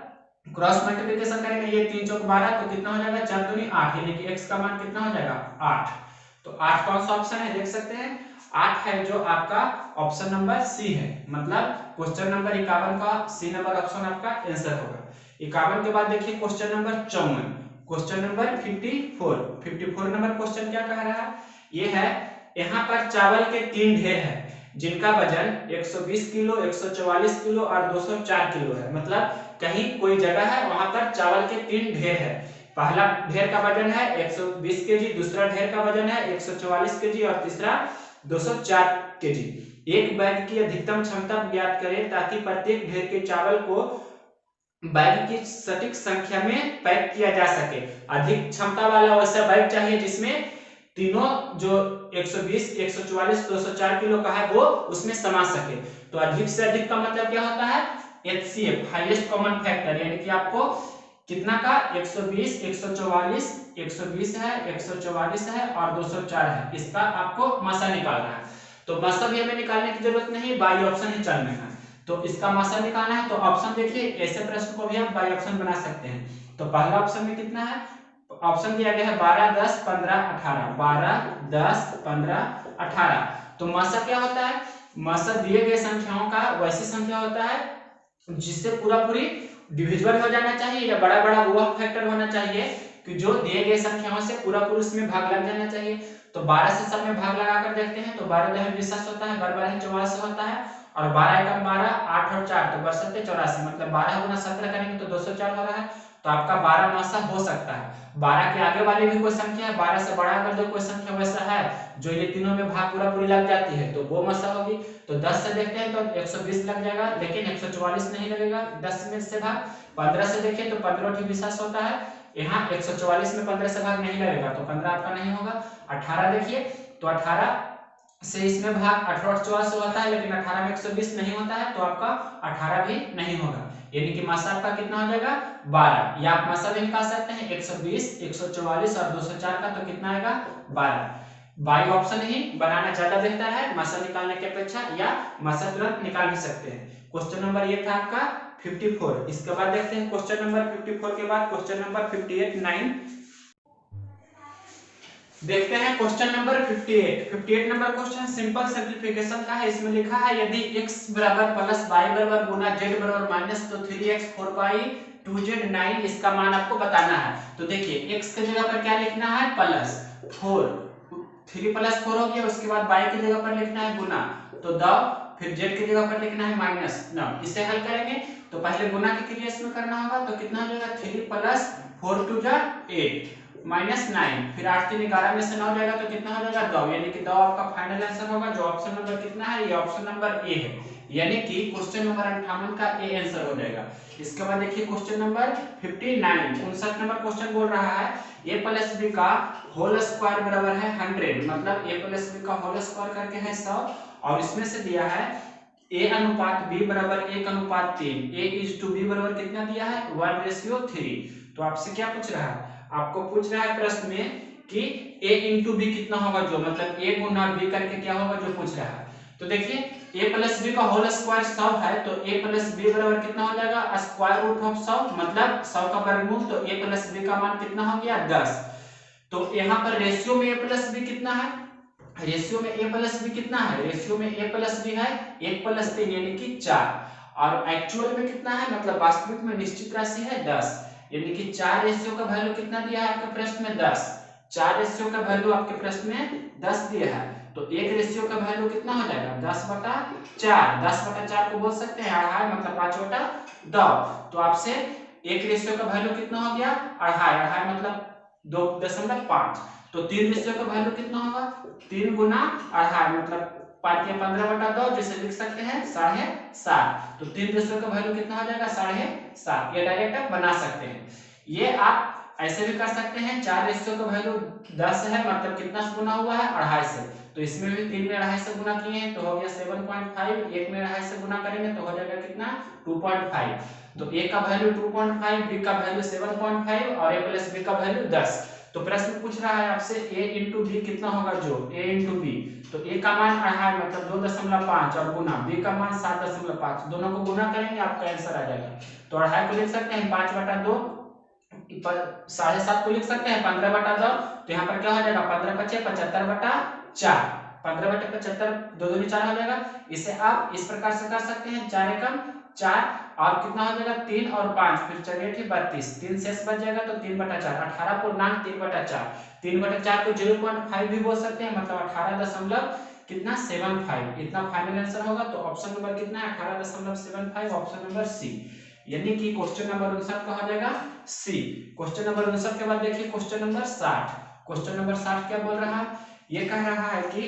Speaker 1: क्रॉस मल्टीप्लिकेशन करेंगे ये 3 चौक 12 तो कितना हो जाएगा 4 दूनी 8, यानी कि x का मान कितना हो जाएगा 8। तो 8 कौन सा ऑप्शन है देख सकते हैं, 8 है जो आपका ऑप्शन नंबर सी है। मतलब क्वेश्चन नंबर 51 का सी नंबर ऑप्शन आपका आंसर होगा। 51 के बाद देखिए question number 54, question number 54 number question क्या कह रहा है, ये है यहाँ पर चावल के 3 ढेर है जिनका वजन 120 किलो, 144 किलो और 204 किलो है। मतलब कहीं कोई जगह है वहां पर चावल के 3 ढेर है। पहला ढेर का वजन है 120 केजी, दूसरा ढेर का वजन है 144 केजी और तीसरा 204 केजी। एक बैग की अधिकतम क्षमता ज्ञात करें ताकि प्रत्येक ढेर के चावल को बैग की सटीक संख्या में पैक किया जा सके। अधिक क्षमता वाला वैसा बैग चाहिए जिसमें तीनों जो 120, 144, 204 किलो का है वो उसमें समा सके। तो अधिक से अधिक का मतलब क्या होता है, HCF हाईएस्ट कॉमन फैक्टर, यानी कि आपको कितना का 120, 144, 120 है, 144 है और 204 है, इसका आपको मासा निकालना है। तो मासा भी हमें निकालने की जरूरत नहीं, बाई ऑप्शन ही चलना है। तो इसका मासा निकालना है तो ऑप्शन देखिए, ऐसे प्रश्न को भी हम बाई ऑप्शन बना सकते हैं। तो पहला ऑप्शन में कितना है, ऑप्शन दिया गया है 12, 10, 15, 18, 12, 10, 15, 18। तो मासा क्या होता है, मासा दिए गए संख्याओं का वैसी संख्या होता है जिससे पूरा पूरी डिविजिबल हो जाना चाहिए या बड़ा बड़ा वह फैक्टर होना चाहिए कि जो दिए गए संख्याओं से पूरा पूरा उसमें भाग लग जाना चाहिए। तो 12 से सब में भाग लगाकर देखते हैं तो 12 दहम 20 होता है, 12 12 84 होता है और 12 एकम 12, 8 और 4 तो 62 84, मतलब 12 गुना 17 करेंगे तो 204 हो रहा है। तो आपका 12 मासा हो सकता है। 12 के आगे वाली भी कोई संख्या है, 12 से बड़ा अगर जो कोई संख्या वैसा है जो ये तीनों में भाग पूरा पूरी लग जाती है तो वो मासा होगी। तो 10 से देखते हैं तो 120 लग जाएगा, लेकिन 144 नहीं लगेगा 10 में से भाग। 15 से देखें तो 15 की विशेष होता है, यहाँ 144 में 15 से भाग नहीं लगेगा तो 15 आपका नहीं होगा। 18 देखिए तो 18 से इसमें भाग 18 और 14 से होता है, लेकिन 18 में 120 नहीं होता है तो आपका 18 भी नहीं होगा। यानी कि मासा आपका कितना हो जाएगा 12, या आप मासा भी निकाल सकते हैं 120, 144 और 204 का, तो कितना आएगा 12। बाई ऑप्शन ही बनाना ज्यादा बेहतर है मासा निकालने की अपेक्षा, या मासा तुरंत निकाल भी सकते हैं। क्वेश्चन नंबर ये था आपका 54। इसके बाद देखते हैं क्वेश्चन नंबर 54 के बाद क्वेश्चन नंबर 58, 9 देखते हैं। Question number 58 number question simple simplification का है। इसमें लिखा है यदि x बराबर प्लस y बराबर गुना z बराबर माइनस तो 3x 4 पाई 2z 9, इसका मान आपको बताना है। तो देखिए x की जगह पर क्या लिखना है प्लस 4, 3 प्लस 4 हो गया। उसके बाद y की जगह पर लिखना है गुना तो 10, फिर z की जगह पर लिखना है माइनस 9। इसे हल करेंगे तो पहले गुना की क्रिया इसमें करना होगा तो कितना हो जाएगा 3 प्लस 4 2 जा 8 माइनस 9, फिर 8 3 11 में से 9 जाएगा तो कितना हो जाएगा 2, यानी कि 2 आपका फाइनल आंसर होगा। जो ऑप्शन नंबर कितना है, ये ऑप्शन नंबर ए है, यानी कि क्वेश्चन नंबर 58 का ए आंसर हो जाएगा। इसके बाद देखिए क्वेश्चन नंबर 59, 59 नंबर क्वेश्चन बोल रहा है a प्लस बी का होल स्क्वायर बराबर है 100, मतलब a प्लस बी का होल स्क्वायर करके है 100, और इसमें से दिया है a अनुपात b बराबर 1:3, a/b बराबर कितना दिया है 1:3। तो आपसे क्या पूछ रहा है, आपको पूछ रहा है प्रश्न में कि a इंटू बी कितना होगा, जो मतलब a गुना b करके क्या होगा जो पूछ रहा है। तो देखिए a प्लस बी का होल स्क्वायर 100 है तो a प्लस बी बराबर कितना हो जाएगा स्क्वायर रूट ऑफ 100, मतलब 100 का वर्गमूल, तो a प्लस बी का मान कितना हो गया 10। तो यहाँ पर रेशियो में a प्लस बी कितना है, रेशियो में a प्लस बी कितना है, रेशियो में a प्लस बी है 1+3 यानी कि 4, और एक्चुअल में कितना है, मतलब वास्तविक में निश्चित राशि है 10, यानी कि 4 रेशियो का वैल्यू कितना दिया है आपके प्रश्न में 10, 4 रेशियो का वैल्यू आपके प्रश्न में 10 दिया है। तो एक रेशियो का वैल्यू कितना हो जाएगा 10/4, 10/4 को बोल सकते हैं अढ़ाई, मतलब 5/10। तो आपसे एक रेशियो का वैल्यू कितना हो गया अढ़ाई, अढ़ाई मतलब 2.5। तो 3 रेशियो का वैल्यू कितना होगा 3 गुना अढ़ाई, मतलब 5 या 15/2, जिसे लिख सकते हैं 7.5। तो 3 रेशियो का वैल्यू कितना हो जाएगा 7.5, ये डायरेक्ट आप बना सकते हैं। ये आप ऐसे भी कर सकते हैं 4 रेशियो का वैल्यू 10 है, मतलब कितना से गुना हुआ है अढ़ाई से, तो इसमें भी 3 में अढ़ाई से गुना किए हैं तो हो गया 7.5, एक में अढ़ाई से गुना करेंगे तो हो जाएगा कितना 2.5। तो a का वैल्यू 2.5, b का वैल्यू 7.5 और a प्लस b का वैल्यू 10। तो प्रश्न पूछ रहा है आपसे a इंटू बी कितना होगा, जो a इंटू बी, तो a का मान अढ़ाई मतलब 2.5 और गुना b का मान 7.5, दोनों को गुना करेंगे आपका आंसर आ जाएगा। तो अढ़ाई को लिख सकते हैं 5/2 7.5 को लिख सकते हैं 15/2, तो यहाँ पर क्या हो जाएगा 15 × 5 = 75/4, 15/75 2 दूनी 4 हो जाएगा। इसे आप इस प्रकार से कर सकते हैं 4 एकम 4 और कितना हो जाएगा 3 और 5, फिर 4 × 8 = 32, 3 शेष बच जाएगा तो 3/4, 18.3/4, 3/4 को 0.5 भी बोल सकते हैं, मतलब 18 कितना 75, इतना फाइनल आंसर होगा। तो ऑप्शन नंबर कितना है 18.75, ऑप्शन नंबर सी, यानी कि क्वेश्चन नंबर 59 का हो जाएगा सी। क्वेश्चन नंबर 59 के बाद देखिए क्वेश्चन नंबर 60। क्वेश्चन नंबर 60 क्या बोल रहा है, ये कह रहा है कि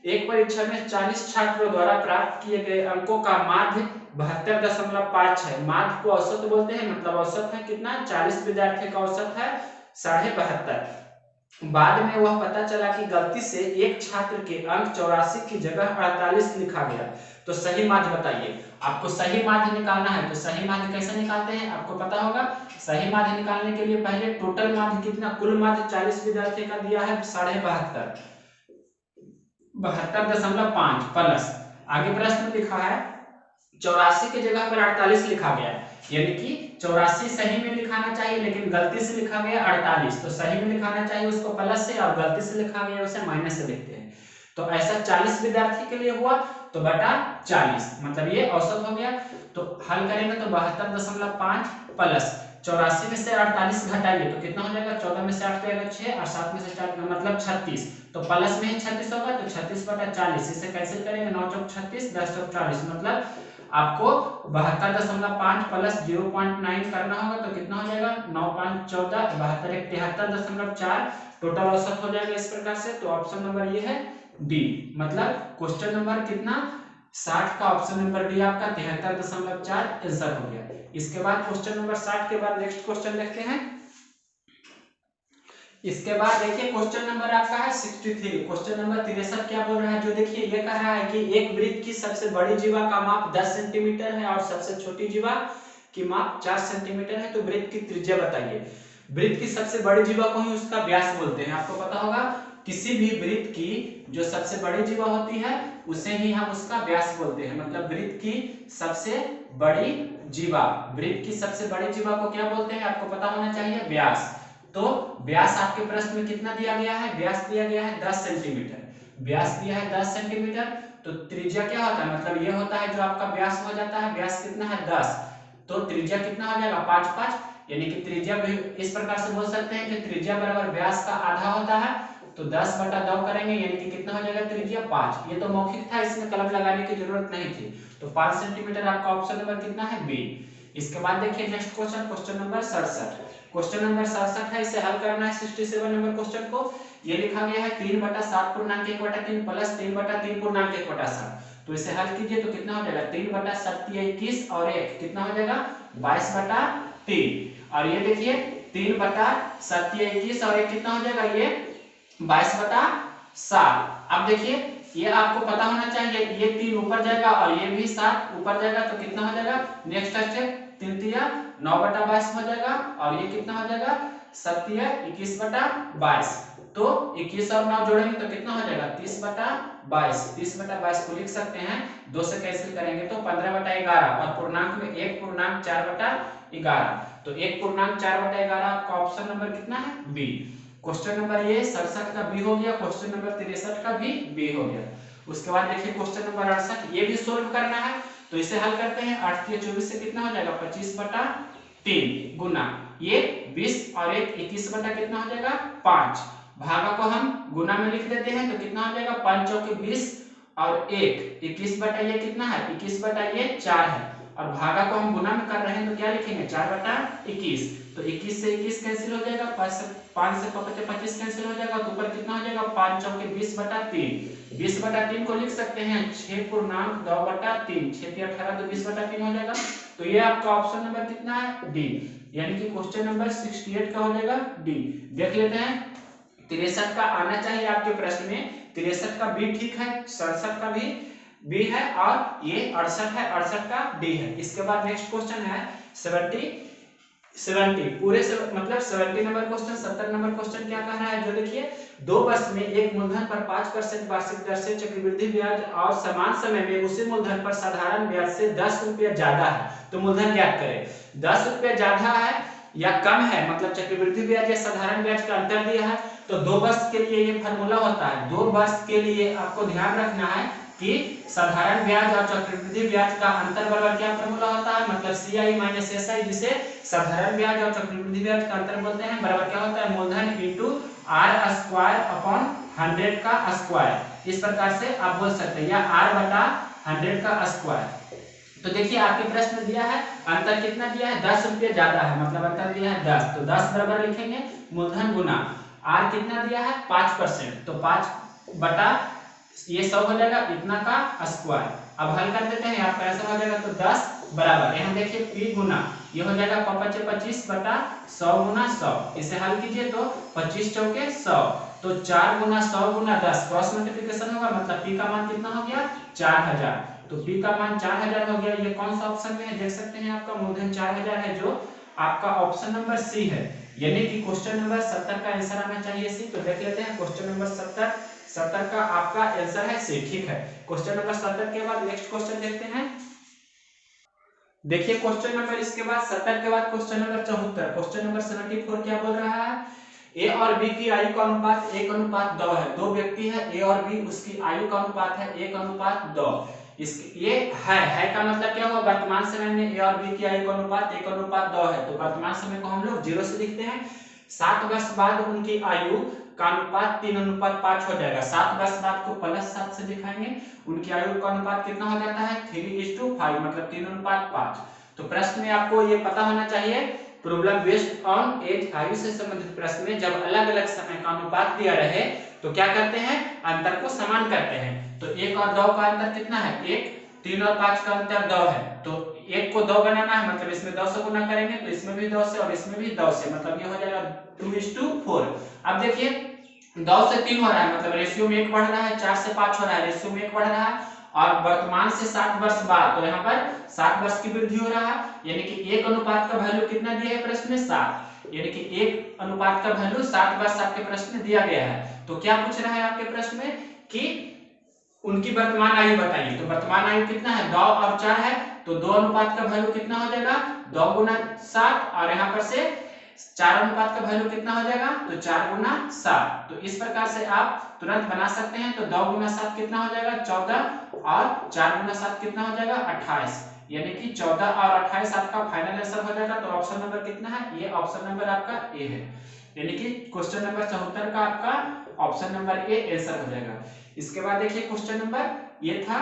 Speaker 1: एक परीक्षा में 40 छात्रों द्वारा प्राप्त किए गए अंकों का माध्य 72.5 है। माध्य को औसत बोलते हैं, मतलब औसत है कितना 40 विद्यार्थियों का औसत है 72.5। बाद में वह पता चला कि गलती से एक छात्र के अंक 84 की जगह 48 लिखा गया, तो सही माध्य बताइए। आपको सही माध्य निकालना है, तो सही माध्य कैसे निकालते हैं आपको पता होगा। सही माध्य निकालने के लिए पहले टोटल माध्य कितना, कुल माध्य 40 विद्यार्थी का दिया है 72.5, 72.5 प्लस आगे प्रश्न लिखा है 84 की जगह पर 48 लिखा गया, यानी कि 84 सही में लिखाना चाहिए लेकिन गलती से लिखा गया 48, तो सही में लिखाना चाहिए उसको प्लस से और गलती से लिखा गया उसे माइनस से लिखते हैं। तो ऐसा 40 विद्यार्थी के लिए हुआ तो बटा 40, मतलब ये औसत हो गया। तो हल करेंगे तो 72.5 प्लस 84 में से 48 घटाइए तो कितना हो जाएगा, 14 में से 8 जाएगा 6 और 7 में से 4 मतलब 36, तो प्लस में ही 36 होगा तो 36/40, इसे कैंसिल करेंगे 9 चौक 36 10 चौक 40, मतलब आपको 72.5 प्लस 0.9 करना होगा तो कितना हो जाएगा 9 5 14, 72 73.4 टोटल औसत हो जाएगा इस प्रकार से। तो ऑप्शन नंबर ये है डी, मतलब क्वेश्चन नंबर कितना 60 का ऑप्शन नंबर डी आपका 73.4 आंसर हो गया। इसके बाद क्वेश्चन नंबर 60 के बाद नेक्स्ट क्वेश्चन देखते हैं। इसके बाद देखिए क्वेश्चन नंबर आपका है 63। क्वेश्चन नंबर 63 क्या बोल रहा है, जो देखिए ये कह रहा है कि एक वृत्त की सबसे बड़ी जीवा का माप 10 सेंटीमीटर है और सबसे छोटी जीवा की माप 4 सेंटीमीटर है, तो वृत्त की त्रिज्या बताइए। वृत्त की सबसे बड़ी जीवा को ही उसका व्यास बोलते हैं, आपको पता होगा किसी भी वृत्त की जो सबसे बड़ी जीवा होती है उसे ही हम उसका व्यास बोलते हैं, मतलब वृत्त की सबसे बड़ी जीवा, वृत्त की सबसे बड़ी जीवा को क्या बोलते हैं आपको पता होना चाहिए, व्यास। तो व्यास आपके प्रश्न में कितना दिया गया है, व्यास दिया गया है 10 सेंटीमीटर, व्यास दिया है 10 सेंटीमीटर, तो त्रिज्या क्या होता है, मतलब ये होता है जो आपका व्यास हो जाता है, व्यास कितना है 10, तो त्रिज्या कितना हो जाएगा 5 5, यानी कि त्रिज्या भी इस प्रकार से बोल सकते हैं कि त्रिज्या बराबर व्यास का आधा होता है, तो 10/2 करेंगे यानी कि कितना हो जाएगा त्रिज्या 5। ये तो मौखिक था, इसमें कलम लगाने की जरूरत नहीं थी, तो 5 सेंटीमीटर आपका ऑप्शन नंबर कितना है बी। इसके बाद देखिए next question, question number 67। Question number 67 है, इसे हल करना है 67 नंबर क्वेश्चन को। ये लिखा गया है 3/7 प्लस 3/3 तो इसे हल कीजिए तो कितना हो जाएगा 3/7 और 1 कितना हो जाएगा 22/3, और ये देखिए 3/7 और 1 कितना हो जाएगा ये 22/7। अब देखिए ये आपको पता होना चाहिए, ये 3 ऊपर जाएगा और ये भी 7 ऊपर जाएगा तो कितना हो जाएगा, नेक्स्ट स्टेप 3 9/22 हो जाएगा, और ये कितना हो जाएगा 7 21/22, तो 21 और 9 जोड़ेंगे तो कितना हो जाएगा 30/22, 30/22 को लिख सकते हैं, 2 से कैंसिल करेंगे तो 15/11, और पूर्णांक में 1 पूर्णांक 4/11, तो 1 पूर्णांक 4/11 आपका ऑप्शन नंबर कितना है बी। क्वेश्चन नंबर ये 67 का बी हो गया, क्वेश्चन नंबर 63 का भी बी हो गया। उसके बाद देखिए क्वेश्चन नंबर 68, ये भी सोल्व करना है, तो इसे हल करते हैं। 8 × 24 से कितना हो जाएगा 25/3 गुना ये 20 और 1 21 कितना हो जाएगा 5, भागा को हम गुना में लिख देते हैं तो कितना हो जाएगा 5 चौके 20 और 1 21 ये कितना है 21 4 है, और भागा को हम गुना में कर रहे हैं तो क्या लिखेंगे 4/21, तो 21 से 21 कैंसिल हो जाएगा, 5 से 25 कैंसिल हो जाएगा, तो ऊपर कितना हो जाएगा 5 चौके 20/3, 20/3 को लिख सकते हैं 6 पूर्णांक 2/3, 6 × 18 तो 20/3 हो जाएगा, तो ये आपका ऑप्शन नंबर कितना है डी, यानी कि क्वेश्चन नंबर 68 का हो जाएगा डी। देख लेते हैं 63 का आना चाहिए आपके प्रश्न में, 63 का बी ठीक है, 67 का भी बी है, और ये 68 है, 68 का डी है। इसके बाद नेक्स्ट क्वेश्चन है 70 पूरे से मतलब 70 नंबर क्वेश्चन, 70 नंबर क्वेश्चन क्या कह रहा है, जो देखिए 2 वर्ष में एक मूलधन पर 5% वार्षिक दर से चक्रवृद्धि ब्याज और समान समय में उसी मूलधन पर साधारण ब्याज से 10 रुपया ज्यादा है, तो मूलधन ज्ञात करें। 10 रुपया ज्यादा है या कम है, मतलब चक्रवृद्धि ब्याज या साधारण ब्याज का अंतर दिया है, तो 2 वर्ष के लिए ये फार्मूला होता है। 2 वर्ष के लिए आपको ध्यान रखना है कि साधारण ब्याज और चक्रवृद्धि ब्याज का अंतर बराबर क्या फार्मूला होता है, मतलब CI माइनस SI, जिसे साधारण ब्याज और चक्रवृद्धि ब्याज का अंतर बोलते हैं, बराबर क्या होता है, मूलधन इंटू R स्क्वायर अपॉन 100 का स्क्वायर। इस प्रकार से आप बोल सकते हैं, या R बटा 100 का स्क्वायर। तो देखिए आपके प्रश्न में दिया है अंतर कितना दिया है, 10 रुपये ज्यादा है, मतलब अंतर दिया है 10, तो 10 बराबर लिखेंगे मूलधन गुना R कितना दिया है 5%, तो 5 बटा ये 100 हो जाएगा इतना का स्क्वायर। अब हल कर देते हैं, आपका आंसर हो जाएगा तो 10 बराबर, यहाँ देखिए P गुना ये हो जाएगा 25 बटा 100 गुना 100, इसे हल कीजिए तो 25 चौके 100, तो 4 गुना 100 गुना 10 क्रॉस मल्टीप्लिकेशन होगा, मतलब P का मान कितना हो गया 4000, तो P का मान 4000 हो गया। ये कौन सा ऑप्शन में है देख सकते हैं, आपका मूलधन 4000 है, जो आपका ऑप्शन नंबर सी है, यानी कि क्वेश्चन नंबर 70 का आंसर आना चाहिए सी। तो देख लेते हैं क्वेश्चन नंबर 70 का आपका आंसर है सी, ठीक है। क्वेश्चन नंबर 70 के बाद नेक्स्ट क्वेश्चन देखते हैं। देखिए क्वेश्चन नंबर इसके बाद 70 के बाद क्वेश्चन नंबर 74, क्वेश्चन नंबर 74 क्या बोल रहा है, ए और बी की आयु का अनुपात 1:2 है। 2 व्यक्ति है ए और बी, उसकी आयु का अनुपात है 1:2। ये है का मतलब क्या हुआ, वर्तमान समय में ए और बी की आयु का अनुपात 1:2 है, तो वर्तमान समय को हम लोग 0 से लिखते हैं। 7 वर्ष बाद उनकी आयु का अनुपात 3:5 हो जाएगा। 7 वर्ष बाद को +7 से दिखाएंगे, उनकी आयु का अनुपात कितना हो जाता है 3:5, मतलब 3:5। तो प्रश्न में आपको ये पता होना चाहिए, प्रॉब्लम बेस्ड ऑन एज, आयु से संबंधित प्रश्न में जब अलग अलग समय का अनुपात दिया रहे तो क्या करते हैं, अंतर को समान करते हैं। तो 1 और 2 का अंतर कितना है, 1, 3 और 5 का अंतर 2 है, तो 1 को 2 बनाना है, मतलब इसमें 2 से गुना करेंगे, तो इसमें भी 2 से और इसमें भी 2 से, मतलब ये हो जाएगा 2:4। अब देखिए 2 से 3 हो रहा है, मतलब रेशियो में 1 बढ़ रहा है, 4 से 5 हो रहा है, रेशियो में 1 बढ़ रहा है, और वर्तमान से 60 वर्ष बाद, तो यहाँ पर 60 वर्ष की वृद्धि हो रहा है, यानी कि 1 अनुपात का वैल्यू कितना दिया है प्रश्न में 7, यानी कि 1 अनुपात का वैल्यू 60 वर्ष आपके प्रश्न में दिया गया है। तो क्या पूछ रहा है आपके प्रश्न में कि उनकी वर्तमान आयु बताइए, तो वर्तमान आयु कितना है 2 और 4 है, तो 2 अनुपात का वैल्यू कितना हो जाएगा 2 गुना 7, और यहाँ पर से 4 अनुपात का वैल्यू कितना हो जाएगा, तो 4 गुना 7। तो इस प्रकार से आप तुरंत बना सकते हैं, तो 2 गुना 7 कितना हो जाएगा 14, और 4 गुना 7 कितना हो जाएगा 28, यानी कि 14 और 28 आपका फाइनल आंसर हो जाएगा। तो ऑप्शन नंबर कितना है, ये ऑप्शन नंबर आपका ए है, यानी कि क्वेश्चन नंबर 74 का आपका ऑप्शन नंबर ए आंसर हो जाएगा। इसके बाद देखिए क्वेश्चन नंबर ये था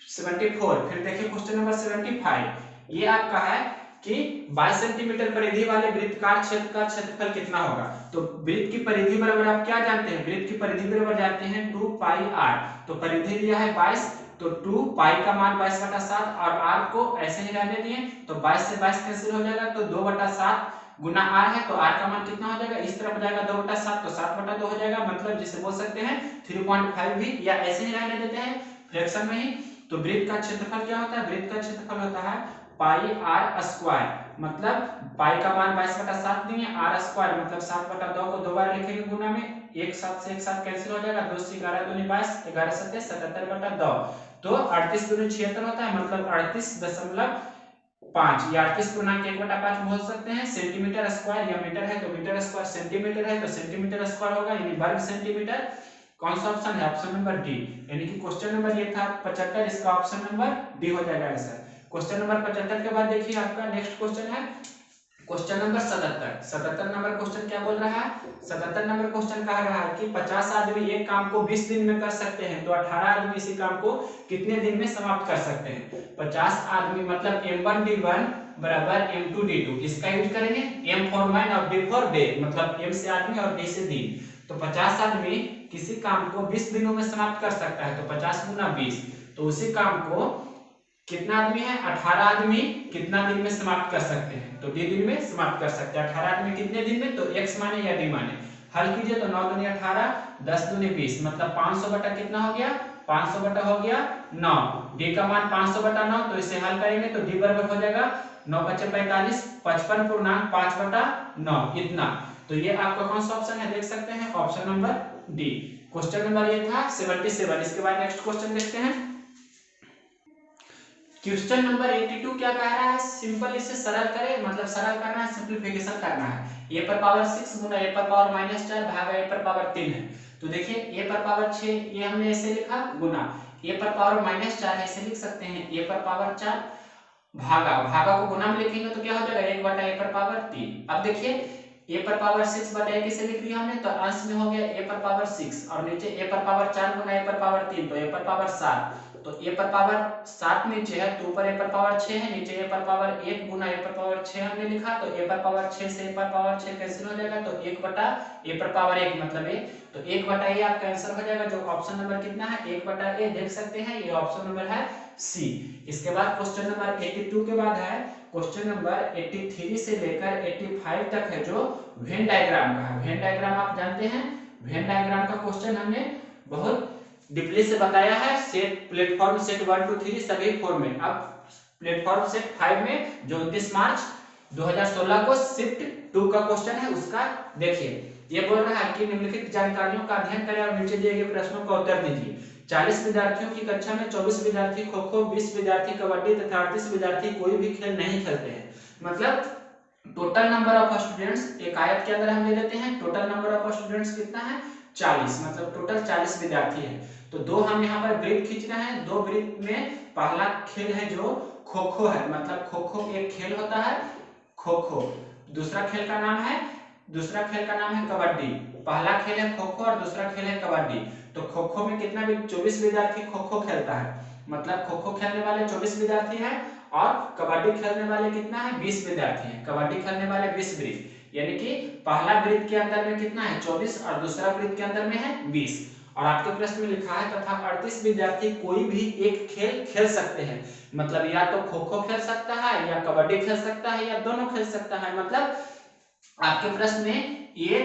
Speaker 1: 74, फिर देखिए क्वेश्चन नंबर 75, ये आपका है कि 22 सेंटीमीटर परिधि वाले वृत्तकार क्षेत्र का क्षेत्रफल कितना होगा। तो वृत्त की परिधि बराबर आप क्या जानते हैं, वृत्त की परिधि बराबर जानते हैं 2πr, तो परिधि लिया है 22, तो 2π का मान 22/7 और r को ऐसे ही रहने दिए, तो 22 से 22 कैंसिल हो जाएगा, तो 2/7 गुना r है, तो r का मान कितना हो जाएगा, इस तरफ जाएगा 2/7, तो 7/2 हो जाएगा, मतलब जिसे बोल सकते हैं 3.5 भी, या ऐसे ही रहने देते हैं फ्रैक्शन में ही। तो वृत्त का क्षेत्रफल क्या होता है, वृत्त का क्षेत्रफल होता है πr स्क्वायर, मतलब पाई का मान 22/7 दिए, r स्क्वायर मतलब 7/2 को 2 बार लिखेंगे गुना में, 1 7 से 1 7 कैंसिल हो जाएगा, 2 से 11 दूनी 22, 11 7 77/2, तो 38 दूनी 76 होता है, मतलब 38.5 या 38.1/5 बोल सकते हैं। सेंटीमीटर स्क्वायर या मीटर है तो मीटर स्क्वायर, सेंटीमीटर है तो सेंटीमीटर स्क्वायर होगा, यानी वर्ग सेंटीमीटर। कौन सा ऑप्शन है, ऑप्शन नंबर डी, यानी कि क्वेश्चन नंबर ये था 75, इसका ऑप्शन नंबर डी हो जाएगा आंसर। क्वेश्चन नंबर 75 के बाद देखिए आपका नेक्स्ट क्वेश्चन है क्वेश्चन नंबर 77। 77 नंबर क्वेश्चन क्या बोल रहा है, 77 नंबर क्वेश्चन कह रहा है कि 50 आदमी एक काम को 20 दिन में कर सकते हैं, तो 18 आदमी इसी काम को कितने दिन में समाप्त कर सकते हैं। 50 आदमी मतलब m1d1 बराबर m2d2, इसका यूज करेंगे, m फॉर मैन और d फॉर डे, मतलब m से आदमी और d से दिन। तो 50 आदमी किसी काम को 20 दिनों में समाप्त कर सकता है, तो 50 गुना 20, तो उसी काम को कितना आदमी है 18 आदमी कितना दिन में समाप्त कर सकते हैं, तो d दिन में समाप्त कर सकते हैं। 18 आदमी कितने दिन में, तो x माने या d माने, हल कीजिए तो 9 दूनी 18, 10 दूनी 20, मतलब 500 बटा कितना हो गया 500 बटा हो गया 9, d का मान 500 बटा 9, तो इसे हल करेंगे तो d बराबर हो जाएगा 9 × 45, 55.5/9 इतना। तो ये आपका कौन सा ऑप्शन है देख सकते हैं, option number D. Question number ये था 77। इसके बाद नेक्स्ट क्वेश्चन देखते हैं क्वेश्चन नंबर 82 क्या कह रहा है, सिंपल इसे सरल करें, मतलब सरल करना है, सिंपलीफिकेशन करना है। a पर पावर 6 गुना a पर पावर -4 भागा a पर पावर 3 है। तो देखिए a पर पावर 6 ये हमने ऐसे लिखा, गुना a पर पावर -4 ऐसे लिख सकते हैं, a पर पावर 4 भागा को गुना में लिखेंगे तो क्या हो जाएगा 1 बटा a पर पावर 3। अब देखिए a पर पावर 6 बटा a किसे लिख लिया हमने, तो अंश में हो गया a पर पावर 6 और नीचे a पर पावर 4 गुना a पर पावर 3 तो a पर पावर 7। तो a पर पावर 7 नीचे है तो ऊपर a पर पावर 6 है, नीचे a पर पावर 1 गुना a पर पावर 6 हमने लिखा, तो a पर पावर 6 से a पर पावर 6 कैंसिल हो जाएगा, तो 1 बटा a पर पावर 1 मतलब a, तो 1 बटा a आपका आंसर हो जाएगा, जो ऑप्शन नंबर कितना है 1 बटा a देख सकते हैं, ये ऑप्शन नंबर है सी। इसके बाद क्वेश्चन नंबर 82 के बाद है क्वेश्चन नंबर 83 से लेकर 85 तक है जो वेन डायग्राम का है। वेन डायग्राम आप जानते हैं, वेन डायग्राम का क्वेश्चन हमने बहुत डीपली से बताया है, सेट प्लेटफॉर्म सेट 1 2 3 सभी 4 में। अब प्लेटफॉर्म सेट 5 में जो 29 मार्च 2016 को शिफ्ट 2 का क्वेश्चन है उसका देखिए, ये बोल रहा है कि निम्नलिखित जानकारियों का अध्ययन करें और नीचे दिए गए प्रश्नों का उत्तर दीजिए। 40 विद्यार्थियों की कक्षा में 24 विद्यार्थी खो खो, 20 विद्यार्थी कबड्डी तथा 38 विद्यार्थी कोई भी खेल नहीं खेलते हैं। मतलब टोटल नंबर ऑफ स्टूडेंट्स एक आयत के अंदर हम ले लेते हैं, टोटल नंबर ऑफ स्टूडेंट्स कितना है 40, मतलब टोटल 40 विद्यार्थी है। तो दो हम यहाँ पर वृत्त खींच रहे हैं, दो वृत्त में पहला खेल है जो खो खो है, मतलब खो खो एक खेल होता है खो खो, दूसरा खेल का नाम है कबड्डी। पहला खेल है खो खो और दूसरा खेल है कबड्डी। तो खो खो में कितना भी 24 विद्यार्थी खो खो खेलता है, मतलब खो खो खेलने वाले 24 विद्यार्थी हैं और कबड्डी खेलने वाले कितना है 20 विद्यार्थी हैं। कबड्डी खेलने वाले 20 वृत्त, यानी कि पहला वृत्त के अंदर में कितना है 24 और दूसरा वृत्त के अंदर में है 20। और आपके प्रश्न में लिखा है तथा 38 विद्यार्थी कोई भी एक खेल खेल सकते हैं, मतलब या तो खो खो खेल सकता है या कबड्डी खेल सकता है या दोनों खेल सकता है। मतलब आपके प्रश्न में ये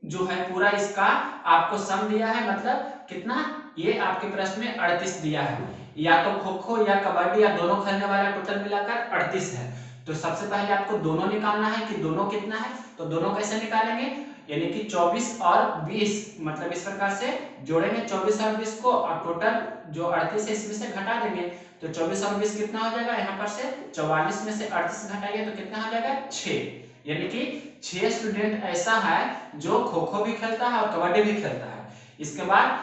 Speaker 1: जो है पूरा इसका आपको सम दिया है, मतलब कितना, ये आपके प्रश्न में 38 दिया है, या तो खो खो या कबड्डी या दोनों खेलने वाला टोटल मिलाकर 38 है। तो सबसे पहले आपको दोनों निकालना है कि दोनों कितना है, तो दोनों कैसे निकालेंगे, यानी कि 24 और 20, मतलब इस प्रकार से जोड़ेंगे 24 और 20 को और टोटल जो 38 है इसमें से घटा देंगे, तो 24 और 20 कितना हो जाएगा, यहाँ पर से 44 में से 38 घटाइए तो कितना हो जाएगा 6, यानी कि 6 स्टूडेंट ऐसा है जो खो खो भी खेलता है और कबड्डी भी खेलता है। इसके बाद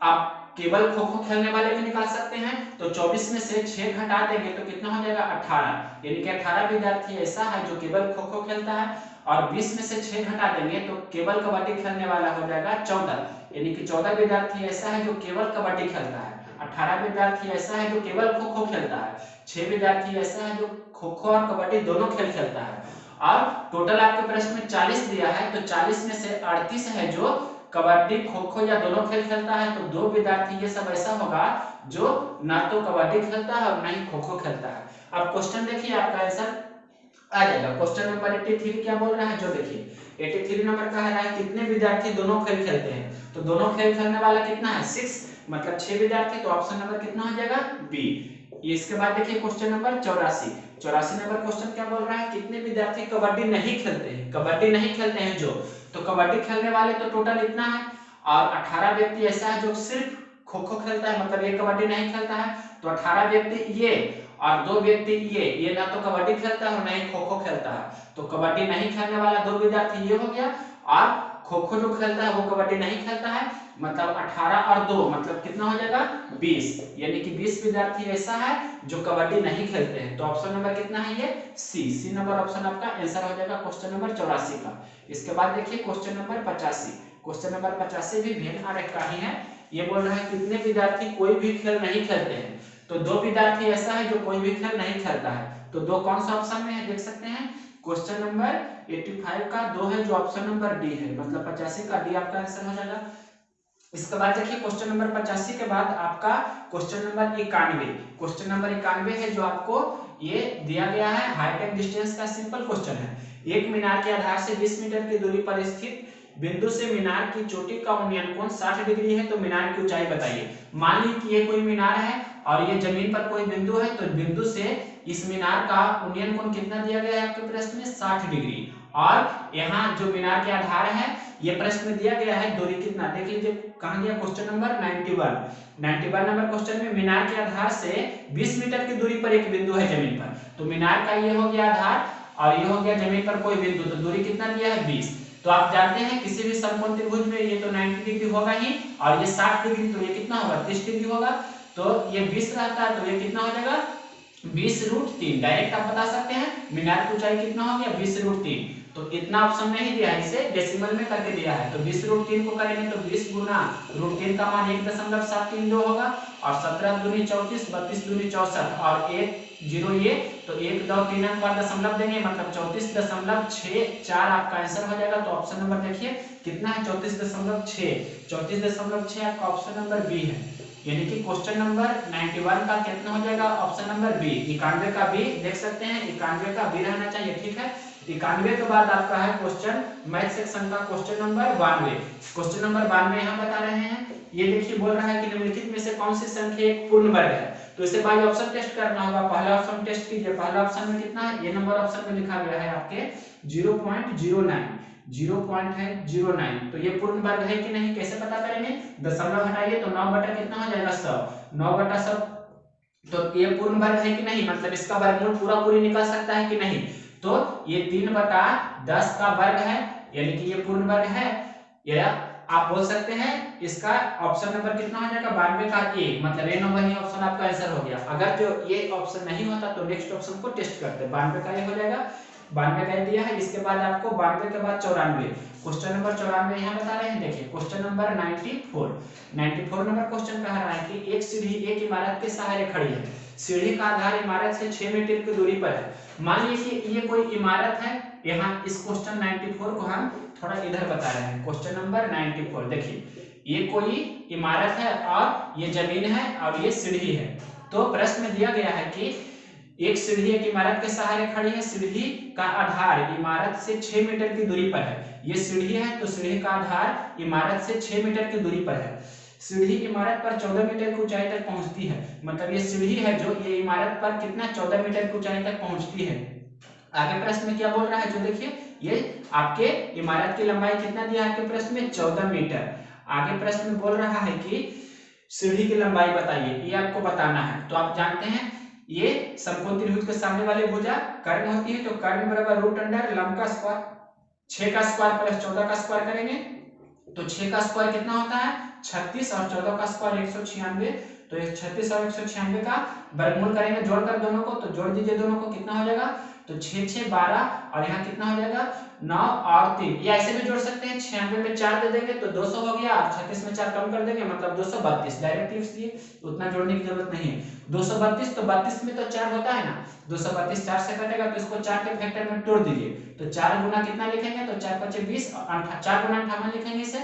Speaker 1: आप केवल खो खो खेलने वाले भी निकाल सकते हैं, तो 24 में से 6 घटा देंगे तो कितना हो जाएगा 18, यानी कि 18 विद्यार्थी ऐसा है जो केवल खो खो खेलता है, और 20 में से 6 घटा देंगे तो केवल कबड्डी खेलने वाला हो जाएगा 14, यानी कि 14 विद्यार्थी ऐसा है जो केवल कबड्डी खेलता है, 18 विद्यार्थी ऐसा है जो केवल खो खो खेलता है, 6 विद्यार्थी ऐसा है जो खो खो और कबड्डी दोनों खेल खेलता है, और टोटल आपके प्रश्न में 40 दिया है, तो 40 में से 38 है जो कबड्डी खो खो या दोनों खेल खेलता है, तो 2 विद्यार्थी ये सब ऐसा होगा जो ना तो कबड्डी खेलता है और ना ही खो खो खेलता है। अब क्वेश्चन देखिए आपका आंसर आ जाएगा। क्वेश्चन नंबर 83 क्या बोल रहा है, जो देखिए 83 नंबर का है कितने विद्यार्थी दोनों खेल खेलते हैं, तो दोनों खेल खेलने वाला कितना है 6, मतलब 6 विद्यार्थी, तो ऑप्शन नंबर कितना हो जाएगा बी। इसके बाद देखिए क्वेश्चन नंबर 84 नंबर क्वेश्चन क्या बोल रहा है, कितने विद्यार्थी कबड्डी नहीं खेलते हैं, कबड्डी नहीं खेलते हैं जो, तो कबड्डी खेलने वाले तो टोटल इतना है, और 18 व्यक्ति ऐसा है जो सिर्फ खो खो खेलता है, मतलब ये कबड्डी नहीं खेलता है, तो 18 व्यक्ति ये और 2 व्यक्ति ये ना तो कबड्डी खेलता है और ना ही खो खो खेलता है, तो कबड्डी नहीं खेलने वाला 2 विद्यार्थी ये हो गया, और खो खो जो खेलता है वो कबड्डी नहीं खेलता है, मतलब 18 और 2 मतलब कितना हो जाएगा 20, यानी कि 20 विद्यार्थी ऐसा है जो कबड्डी नहीं खेलते हैं। तो ऑप्शन नंबर कितना है ये सी नंबर ऑप्शन आपका आंसर हो जाएगा क्वेश्चन नंबर 84 का। इसके बाद देखिए क्वेश्चन नंबर 85, क्वेश्चन नंबर 85 भी भेद आरेख का ही है। ये बोल रहा है कितने विद्यार्थी कोई भी खेल नहीं खेलते हैं, तो 2 विद्यार्थी ऐसा है जो कोई भी खेल नहीं खेलता है, तो 2 कौन सा ऑप्शन में है देख सकते हैं, क्वेश्चन नंबर 85 का 2 है जो ऑप्शन नंबर डी है, मतलब 85 का डी आपका आंसर हो जाएगा। इसके बाद देखिए क्वेश्चन नंबर 85 के बाद आपका क्वेश्चन नंबर 91, क्वेश्चन नंबर 91 है जो आपको ये दिया गया है हाइट एंड डिस्टेंस का सिंपल क्वेश्चन है। एक मीनार के आधार से 20 मीटर की दूरी पर स्थित बिंदु से मीनार की चोटी का उन्नयन कोण 60 डिग्री है, तो मीनार की ऊंचाई बताइए। मान ली कि ये कोई मीनार है और ये जमीन पर कोई बिंदु है, तो बिंदु से इस मीनार का उन्नयन कोण कितना दिया गया है आपके प्रश्न में 60 डिग्री, और यहाँ जो मीनार के आधार है ये प्रश्न में दिया गया है दूरी कितना, देख लीजिए कहाँ दिया, क्वेश्चन नंबर 91 नंबर क्वेश्चन में मीनार के आधार से 20 मीटर की दूरी पर एक बिंदु है जमीन पर। तो मीनार का ये हो गया आधार और ये हो गया जमीन पर कोई बिंदु, तो दूरी कितना दिया है 20। तो आप जानते हैं किसी भी समकोण त्रिभुज में ये तो 90 डिग्री होगा ही, और ये 60 डिग्री, तो ये कितना होगा 30 डिग्री होगा। तो ये 20 रहता है तो ये कितना हो जाएगा 20√3। डायरेक्ट आप बता सकते हैं मीनार की ऊंचाई कितना हो गया 20√3। तो इतना ऑप्शन नहीं दिया है, इसे डेसिमल में करके दिया है। तो 20√3 को करेंगे तो 20 गुना √3 का मान 1.732 होगा, और 17 दूनी 34, 32 दूनी 64, और 1 0 ये, तो 1 2 3 अंक बाद दशमलव देंगे, मतलब 34.64 आपका आंसर हो जाएगा। तो ऑप्शन नंबर देखिए कितना है 34.6, 34.6 आपका ऑप्शन नंबर बी है। यानी कि क्वेश्चन नंबर 91 का कितना हो जाएगा ऑप्शन नंबर बी, 91 का बी देख सकते हैं, 91 का बी रहना चाहिए, ठीक है। 91 के बाद आपका है क्वेश्चन मैथ सेक्शन का क्वेश्चन नंबर 92। क्वेश्चन नंबर 92 यहाँ बता रहे हैं, ये देखिए बोल रहा है कि निम्नलिखित में से कौन सी संख्या एक पूर्ण वर्ग है। तो इसे बाई ऑप्शन टेस्ट करना होगा। पहला ऑप्शन टेस्ट कीजिए, पहला ऑप्शन में कितना है, ये नंबर ऑप्शन में लिखा गया है आपके 0.09, 0.09। तो ये पूर्ण वर्ग है कि नहीं कैसे पता करेंगे, दशमलव हटाइए तो 9 बटा कितना हो जाएगा 100, 9 बटा 100। तो ये पूर्ण वर्ग है कि नहीं, मतलब इसका वर्गमूल पूरा पूरी निकल सकता है कि नहीं। तो ये 3/10 का वर्ग है, यानी कि ये पूर्ण वर्ग है, या आप बोल सकते हैं इसका ऑप्शन नंबर कितना हो जाएगा 92 का ए, मतलब ए नंबर ही ऑप्शन आपका आंसर हो गया। अगर जो ये ऑप्शन नहीं होता तो नेक्स्ट ऑप्शन को टेस्ट करते, 92 का ए हो जाएगा, 92 का दिया है। इसके बाद आपको 92 के बाद 94, क्वेश्चन नंबर 94 यहाँ बता रहे हैं, देखिए क्वेश्चन नंबर 94 नंबर क्वेश्चन कह रहा है कि एक सीढ़ी एक इमारत के सहारे खड़ी है, सीढ़ी का आधार इमारत से 6 मीटर की दूरी पर है। मान लीजिए कि ये कोई इमारत है, यहाँ इस क्वेश्चन 94 को हम थोड़ा इधर बता रहे हैं। क्वेश्चन नंबर 94 देखिए, ये कोई इमारत है और ये जमीन है और ये सीढ़ी है। तो प्रश्न में दिया गया है कि एक सीढ़ी एक इमारत के सहारे खड़ी है, सीढ़ी का आधार इमारत से 6 मीटर की दूरी पर है। ये सीढ़ी है तो सीढ़ी का आधार इमारत से 6 मीटर की दूरी पर है। सीढ़ी इमारत पर 14 मीटर की ऊंचाई तक पहुंचती है, मतलब ये सीढ़ी है जो ये इमारत पर कितना 14 मीटर की ऊंचाई तक पहुंचती है। आगे प्रश्न में क्या बोल रहा है, जो देखिए ये आपके इमारत की लंबाई कितना दिया है आपके प्रश्न में 14 मीटर। आगे प्रश्न में बोल रहा है कि सीढ़ी की लंबाई बताइए, ये आपको बताना है। तो आप जानते हैं ये समकोण त्रिभुज के सामने वाले भुजा कर्ण होती है, तो कर्ण बराबर रूट अंडर लंब का स्क्वायर, 6 का स्क्वायर प्लस 14 का स्क्वायर करेंगे तो 6 का स्क्वायर कितना होता है 36, और 14 का स्क्वायर 196। तो 36 और 196 का वर्गमूल करेंगे जोड़कर दोनों को, तो जोड़ दीजिए दोनों को, कितना हो जाएगा, तो 6 6 12, और यहाँ कितना हो जाएगा 9 और 3। ये ऐसे भी जोड़ सकते हैं, 96 में 4 दे देंगे तो 200 हो गया, और 36 में 4 कम कर देंगे मतलब 232, डायरेक्ट इसलिए उतना जोड़ने की जरूरत नहीं है। 232, तो 32 में तो 4 होता है ना, 232 4 से कटेगा तो इसको 4 के फैक्टर में तोड़ दीजिए, तो 4 गुना कितना लिखेंगे, तो 4 5 20, 4 गुना 58 लिखेंगे इसे,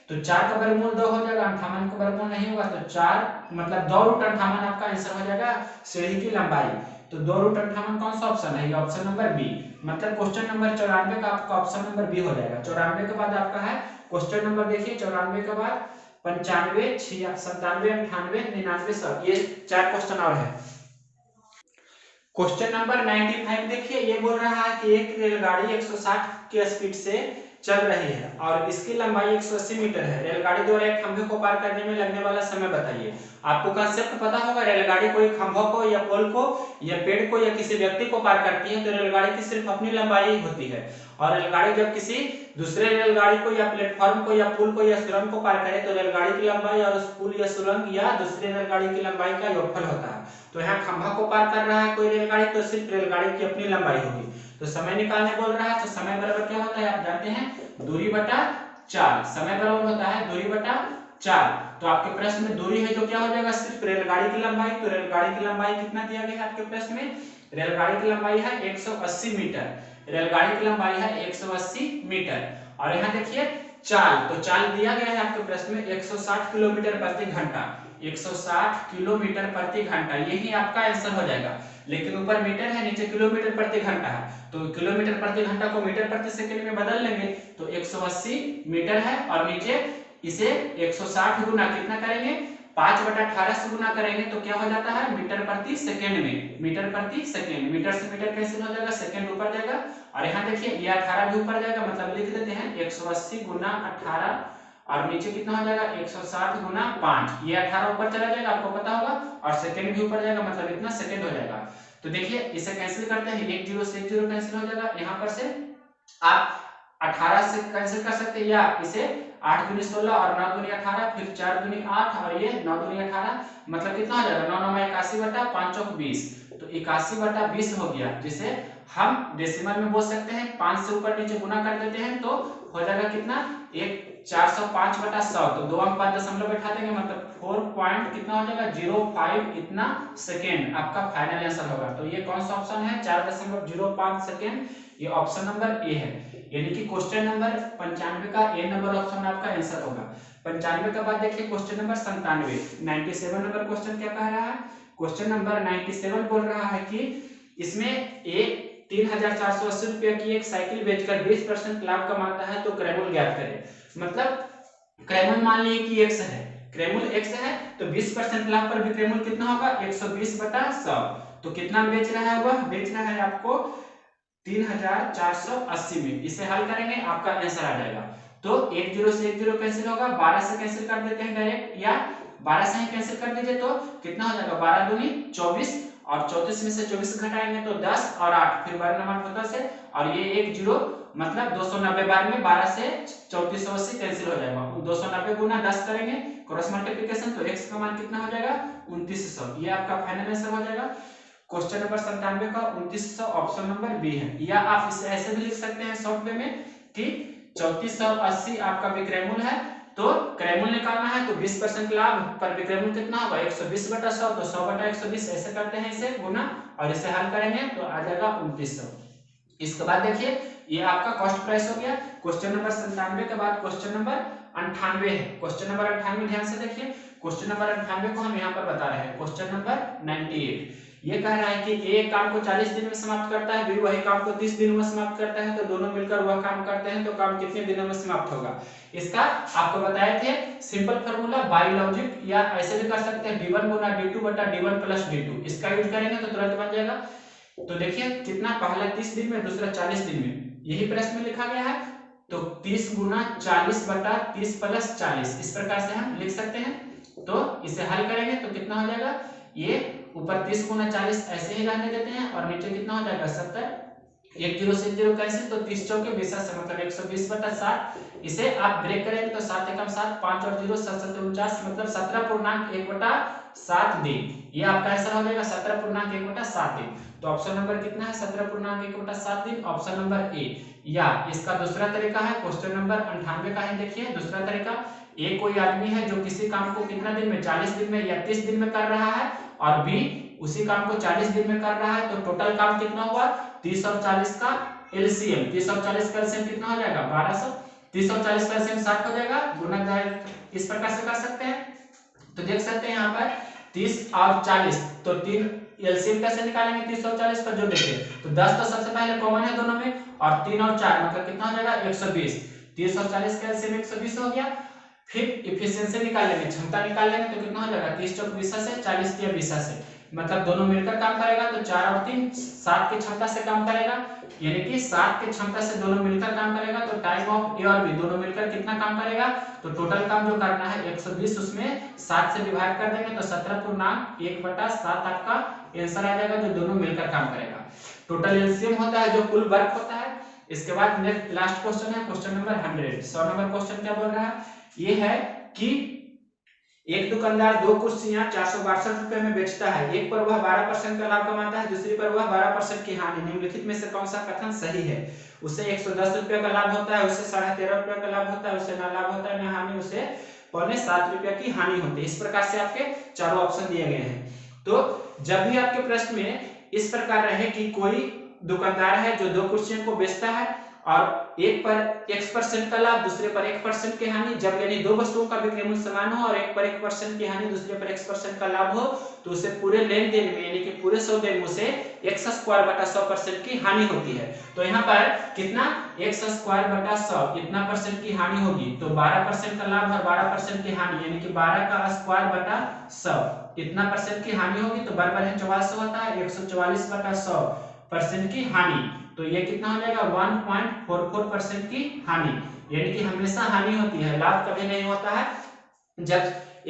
Speaker 1: तो 4 का वर्गमूल 2 हो जाएगा, 58 का वर्गमूल नहीं होगा, तो 4 मतलब 2√58 आपका आंसर हो जाएगा सीढ़ी की लंबाई। तो 2√58 कौन सा ऑप्शन है, ये ऑप्शन नंबर बी, मतलब क्वेश्चन नंबर 94 का आपका ऑप्शन नंबर बी हो जाएगा। 94 के बाद आपका है क्वेश्चन नंबर देखिए 94 के बाद 95, 97, 98, 99, 100, ये 4 क्वेश्चन और है। क्वेश्चन नंबर 95 देखिए, ये बोल रहा है कि एक रेलगाड़ी 160 की स्पीड से चल रही है और इसकी लंबाई 180 मीटर है। रेलगाड़ी द्वारा एक खंभे को पार करने में लगने वाला समय बताइए। आपको कंसेप्ट पता होगा, रेलगाड़ी कोई खंभों को या पोल को या पेड़ को या किसी व्यक्ति को पार करती है तो रेलगाड़ी की सिर्फ अपनी लंबाई होती है, और रेलगाड़ी जब किसी दूसरे रेलगाड़ी को या प्लेटफॉर्म को या पुल को या सुरंग को पार करे तो रेलगाड़ी की लंबाई और उस पुल या सुरंग या दूसरे रेलगाड़ी की लंबाई का योगफल होता है। तो यहाँ खंभा को पार कर रहा है कोई रेलगाड़ी तो सिर्फ रेलगाड़ी की अपनी लंबाई होगी। तो समय निकालने बोल रहा है, तो समय बराबर क्या होता है आप जानते हैं, दूरी बटा 4। समय बराबर होता है दूरी बटा 4। तो आपके प्रश्न में दूरी है जो क्या हो जाएगा सिर्फ रेलगाड़ी की लंबाई, तो रेलगाड़ी की लंबाई कितना दिया गया है आपके प्रश्न में, रेलगाड़ी की लंबाई है 180 मीटर, रेलगाड़ी की लंबाई है 180 मीटर। और यहाँ देखिए चाल, तो चाल दिया गया है आपके प्रश्न में 160 किलोमीटर प्रति घंटा, 160 किलोमीटर प्रति घंटा, यही आपका आंसर हो जाएगा। लेकिन ऊपर मीटर है नीचे किलोमीटर प्रति घंटा है, तो किलोमीटर प्रति घंटा को मीटर प्रति सेकंड में बदल लेंगे तो 180 मीटर है, और नीचे इसे 160 गुना कितना करेंगे 5/18 से गुना करेंगे तो क्या हो जाता है मीटर प्रति सेकेंड में, मीटर प्रति सेकेंड, मीटर से मीटर कैंसिल हो जाएगा, सेकेंड ऊपर जाएगा। और यहाँ देखिए ये 18 भी ऊपर जाएगा, मतलब लिख देते हैं 180 गुना 18 और नीचे कितना हो जाएगा 160 गुना 5, ये 18 ऊपर चला जाएगा आपको पता होगा, और सेकेंड भी ऊपर जाएगा, मतलब इतना सेकेंड हो जाएगा। तो देखिए इसे कैंसिल करते हैं, 1 0 से 1 0 कैंसिल हो जाएगा। यहाँ पर से आप 18 से कैंसिल कर सकते हैं, या इसे 8 दूनी 16 और 9 दूनी 18, फिर 4 दूनी 8 और ये 9 दूनी 18, मतलब कितना हो जाएगा 9 9 में 81 बटा 5 चौक 20, तो 81/20 हो गया, जिसे हम डेसिमल में बोल सकते हैं। 5 से ऊपर नीचे गुना कर देते हैं तो हो जाएगा कितना 405/100, तो 2 अंक 5 दशमलव बैठा देंगे, मतलब 4 पॉइंट कितना हो जाएगा 05 इतना सेकेंड आपका फाइनल आंसर होगा। तो ये कौन सा ऑप्शन है 4.05 सेकेंड, ये ऑप्शन नंबर ए है, यानी कि क्वेश्चन नंबर 95 का ए नंबर ऑप्शन आपका आंसर होगा। 95 के बाद देखिए क्वेश्चन नंबर 97, 97 नंबर क्वेश्चन क्या कह रहा है, क्वेश्चन नंबर 97 बोल रहा है कि इसमें एक 3,480 रुपये की एक साइकिल बेचकर 20% लाभ कमाता है तो क्रैमुल ज्ञात करें। मतलब क्रैमुल मान लीजिए कि x है, क्रैमुल x है तो 20% लाभ पर भी क्रैमुल कितना होगा 120/100, तो कितना बेच रहा है, वह बेच रहा है आपको 3,480 में। इसे हल करेंगे आपका आंसर आ जाएगा। तो 1 0 से 1 0 कैंसिल होगा, 12 से कैंसिल कर देते हैं डायरेक्ट, या 12 से ही कैंसिल कर दीजिए तो कितना हो जाएगा 12 दूनी 24, और 34 में से 24 घटाएंगे तो 10 और 8, फिर 12 नंबर होता से, और ये 1 0 मतलब 290 बार में 12 से 3480 कैंसिल हो जाएगा, 290 गुना 10 करेंगे क्रॉस मल्टीप्लिकेशन, तो x का मान कितना हो जाएगा 2900, ये आपका फाइनल आंसर हो जाएगा। क्वेश्चन नंबर 97 का 2900 ऑप्शन नंबर बी है। या आप इसे ऐसे भी लिख सकते हैं शॉर्ट वे में कि 3480 आपका विक्रैमुल है, तो क्रैमुल निकालना है तो 20% लाभ पर विक्रैमुल कितना होगा 120/100, तो 100/120 ऐसे करते हैं इसे गुना, और इसे हल करेंगे तो आ जाएगा 2900। इसके बाद देखिए ये आपका कॉस्ट प्राइस हो गया। क्वेश्चन नंबर 97 के बाद क्वेश्चन नंबर 98 है। क्वेश्चन नंबर 98 ध्यान से देखिए, क्वेश्चन नंबर 98 को हम यहाँ पर बता रहे हैं। क्वेश्चन नंबर 98 ये कह रहा है कि ए एक काम को 40 दिन में समाप्त करता है, बी वही काम को 30 दिनों में समाप्त करता है, तो दोनों मिलकर वह काम करते हैं तो काम कितने दिनों में समाप्त होगा। इसका आपको बताए थे सिंपल फार्मूला बाय लॉजिक, या ऐसे भी कर सकते हैं d1 गुना d2 बटा d1 प्लस d2, इसका यूज करेंगे तो तुरंत बन जाएगा। तो देखिए कितना, पहला 30 दिन में, दूसरा 40 दिन में, यही प्रश्न में लिखा गया है, तो 30 गुना 40 बटा 30 प्लस 40, इस प्रकार से हम लिख सकते हैं। तो इसे हल करेंगे तो कितना हो जाएगा, ये ऊपर 30 गुना 40 ऐसे ही रहने देते हैं, और नीचे कितना हो जाएगा 70, 1 0 से 1 0 कैंसिल, तो 30 चौके 20 से मतलब 120/60, इसे आप ब्रेक करेंगे तो 7 एकम 7, 5 और 0 7 7 49, मतलब 17.1/7 दिन, ये आपका आंसर हो जाएगा 17.1/7 दिन। तो ऑप्शन नंबर कितना है 17.1/7 दिन, ऑप्शन नंबर ए। या इसका दूसरा तरीका है क्वेश्चन नंबर 98 का है, देखिए दूसरा तरीका, ए कोई आदमी है जो किसी काम को कितना दिन में 40 दिन में या 30 दिन में कर रहा है, और बी उसी काम को 40 दिन में कर रहा है, तो टोटल काम कितना हुआ 30 और 40 का एलसीएम, 30 और 40 का एलसीएम कितना हो जाएगा 1200, 30 और 40 का एलसीएम 60 हो जाएगा, गुना जाए इस प्रकार से कर सकते हैं। तो देख सकते हैं यहाँ पर 30 और 40, तो 3 एलसीएम कैसे निकालेंगे 30 और 40 का, जो देखिए तो 10 तो सबसे पहले कॉमन है दोनों में, और 3 और 4 मतलब कितना हो जाएगा 120, 30 और 40 का एलसीएम 120 हो गया। फिर इफिशिएंसी निकाल लेंगे, क्षमता निकाल लेंगे, तो कितना हो जाएगा 30 चौक 20 से, 40 या 20 से, मतलब दोनों मिलकर काम करेगा, तो 4 और 3 7 की क्षमता से काम करेगा, यानी कि 7 की क्षमता से दोनों मिलकर काम करेगा, तो टाइम ऑफ ए और बी दोनों मिलकर कितना काम करेगा, तो टोटल काम जो करना है 120, उसमें 7 से डिवाइड कर देंगे तो 17.1/7 आपका आंसर आ जाएगा, जो दोनों मिलकर काम करेगा। टोटल एलसीएम होता है जो कुल वर्क होता है। इसके बाद नेक्स्ट लास्ट क्वेश्चन है क्वेश्चन नंबर 100 नंबर क्वेश्चन क्या बोल रहा है, ये है कि एक दुकानदार 2 कुर्सियां 462 रुपए में बेचता है, एक पर वह 12% का लाभ कमाता है, दूसरी पर वह 12% की हानि, निम्नलिखित में से कौन सा कथन सही है। उसे 110 रुपए का लाभ होता है, उसे 13.5 रुपए का लाभ होता है, उसे ना लाभ होता है ना हानि, उसे 7.25 रुपए की हानि होती है। इस प्रकार से आपके चारों ऑप्शन दिए गए हैं। तो जब भी आपके प्रश्न में इस प्रकार रहे कि कोई दुकानदार है जो 2 कुर्सियों को बेचता है, और एक पर x% का लाभ, दूसरे पर 1% की हानि, जब यानी 2 वस्तुओं का विक्रय मूल्य समान हो और एक पर 1% की हानि, दूसरे पर x% का लाभ हो, तो उसे पूरे लेन देन में यानी कि पूरे सौदे में उसे x² बटा 100% की हानि होती है। तो यहाँ पर कितना x स्क्वायर बटा 100 कितना परसेंट की हानि होगी, तो 12% का लाभ और 12% की हानि, यानी कि 12 का स्क्वायर बटा 100 कितना परसेंट की हानि होगी, तो बराबर है 44 होता है 144 बटा 100% की हानि, तो ये कितना हो जाएगा 1.44% की हानि, यानी कि हमेशा हानि होती है, लाभ कभी नहीं होता है जब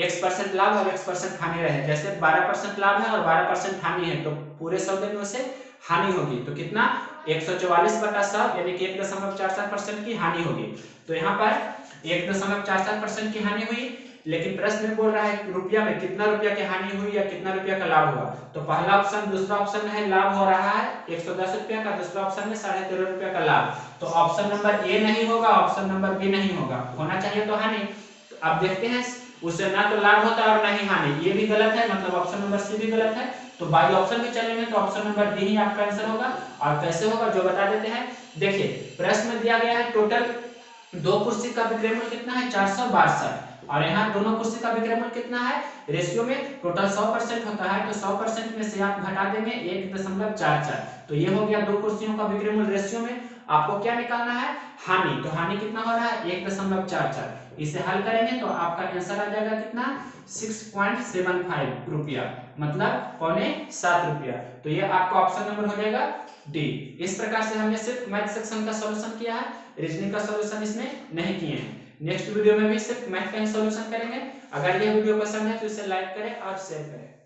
Speaker 1: x% लाभ और x% हानि रहे। जैसे 12% लाभ है और 12% हानि है, तो पूरे सौदे में से हानि होगी, तो कितना 144 बटा 100 यानी कि 1.47% की हानि होगी। तो यहाँ पर 1.47% की हानि हुई, लेकिन प्रश्न में बोल रहा है रुपया में कितना रुपया की हानि हुई या कितना रुपया का लाभ हुआ। तो पहला ऑप्शन, दूसरा ऑप्शन में है लाभ हो रहा है 110 रुपया का, दूसरा ऑप्शन में 13.5 रुपया का लाभ, तो ऑप्शन नंबर ए नहीं होगा, ऑप्शन नंबर बी नहीं होगा, होना चाहिए तो हानि। तो अब देखते हैं उससे ना तो लाभ होता है और ना ही हानि, ये भी गलत है, मतलब ऑप्शन नंबर सी भी गलत है, तो बाई ऑप्शन भी चलेंगे तो ऑप्शन नंबर डी ही आपका आंसर होगा। और कैसे होगा जो बता देते हैं। देखिए प्रश्न में दिया गया है टोटल दो कुर्सी का विक्रय मूल्य कितना है 462, और यहाँ दोनों कुर्सी का विक्रय मूल्य कितना है, रेशियो में टोटल 100% होता है, तो 100% में से आप घटा देंगे 1.44, तो ये हो गया दो कुर्सियों का विक्रय मूल्य रेशियो में। आपको क्या निकालना है, हानि, तो हानि कितना हो रहा है 1.44, इसे हल करेंगे तो आपका आंसर आ जाएगा कितना 6.75 रुपया, मतलब 6.75 रुपया, तो ये आपका ऑप्शन नंबर हो जाएगा डी। इस प्रकार से हमने सिर्फ मैथ सेक्शन का सॉल्यूशन किया है, रीजनिंग का सॉल्यूशन इसमें नहीं किए हैं। नेक्स्ट वीडियो में भी सिर्फ मैथ का ही सॉल्यूशन करेंगे। अगर ये वीडियो पसंद है तो इसे लाइक करें और शेयर करें।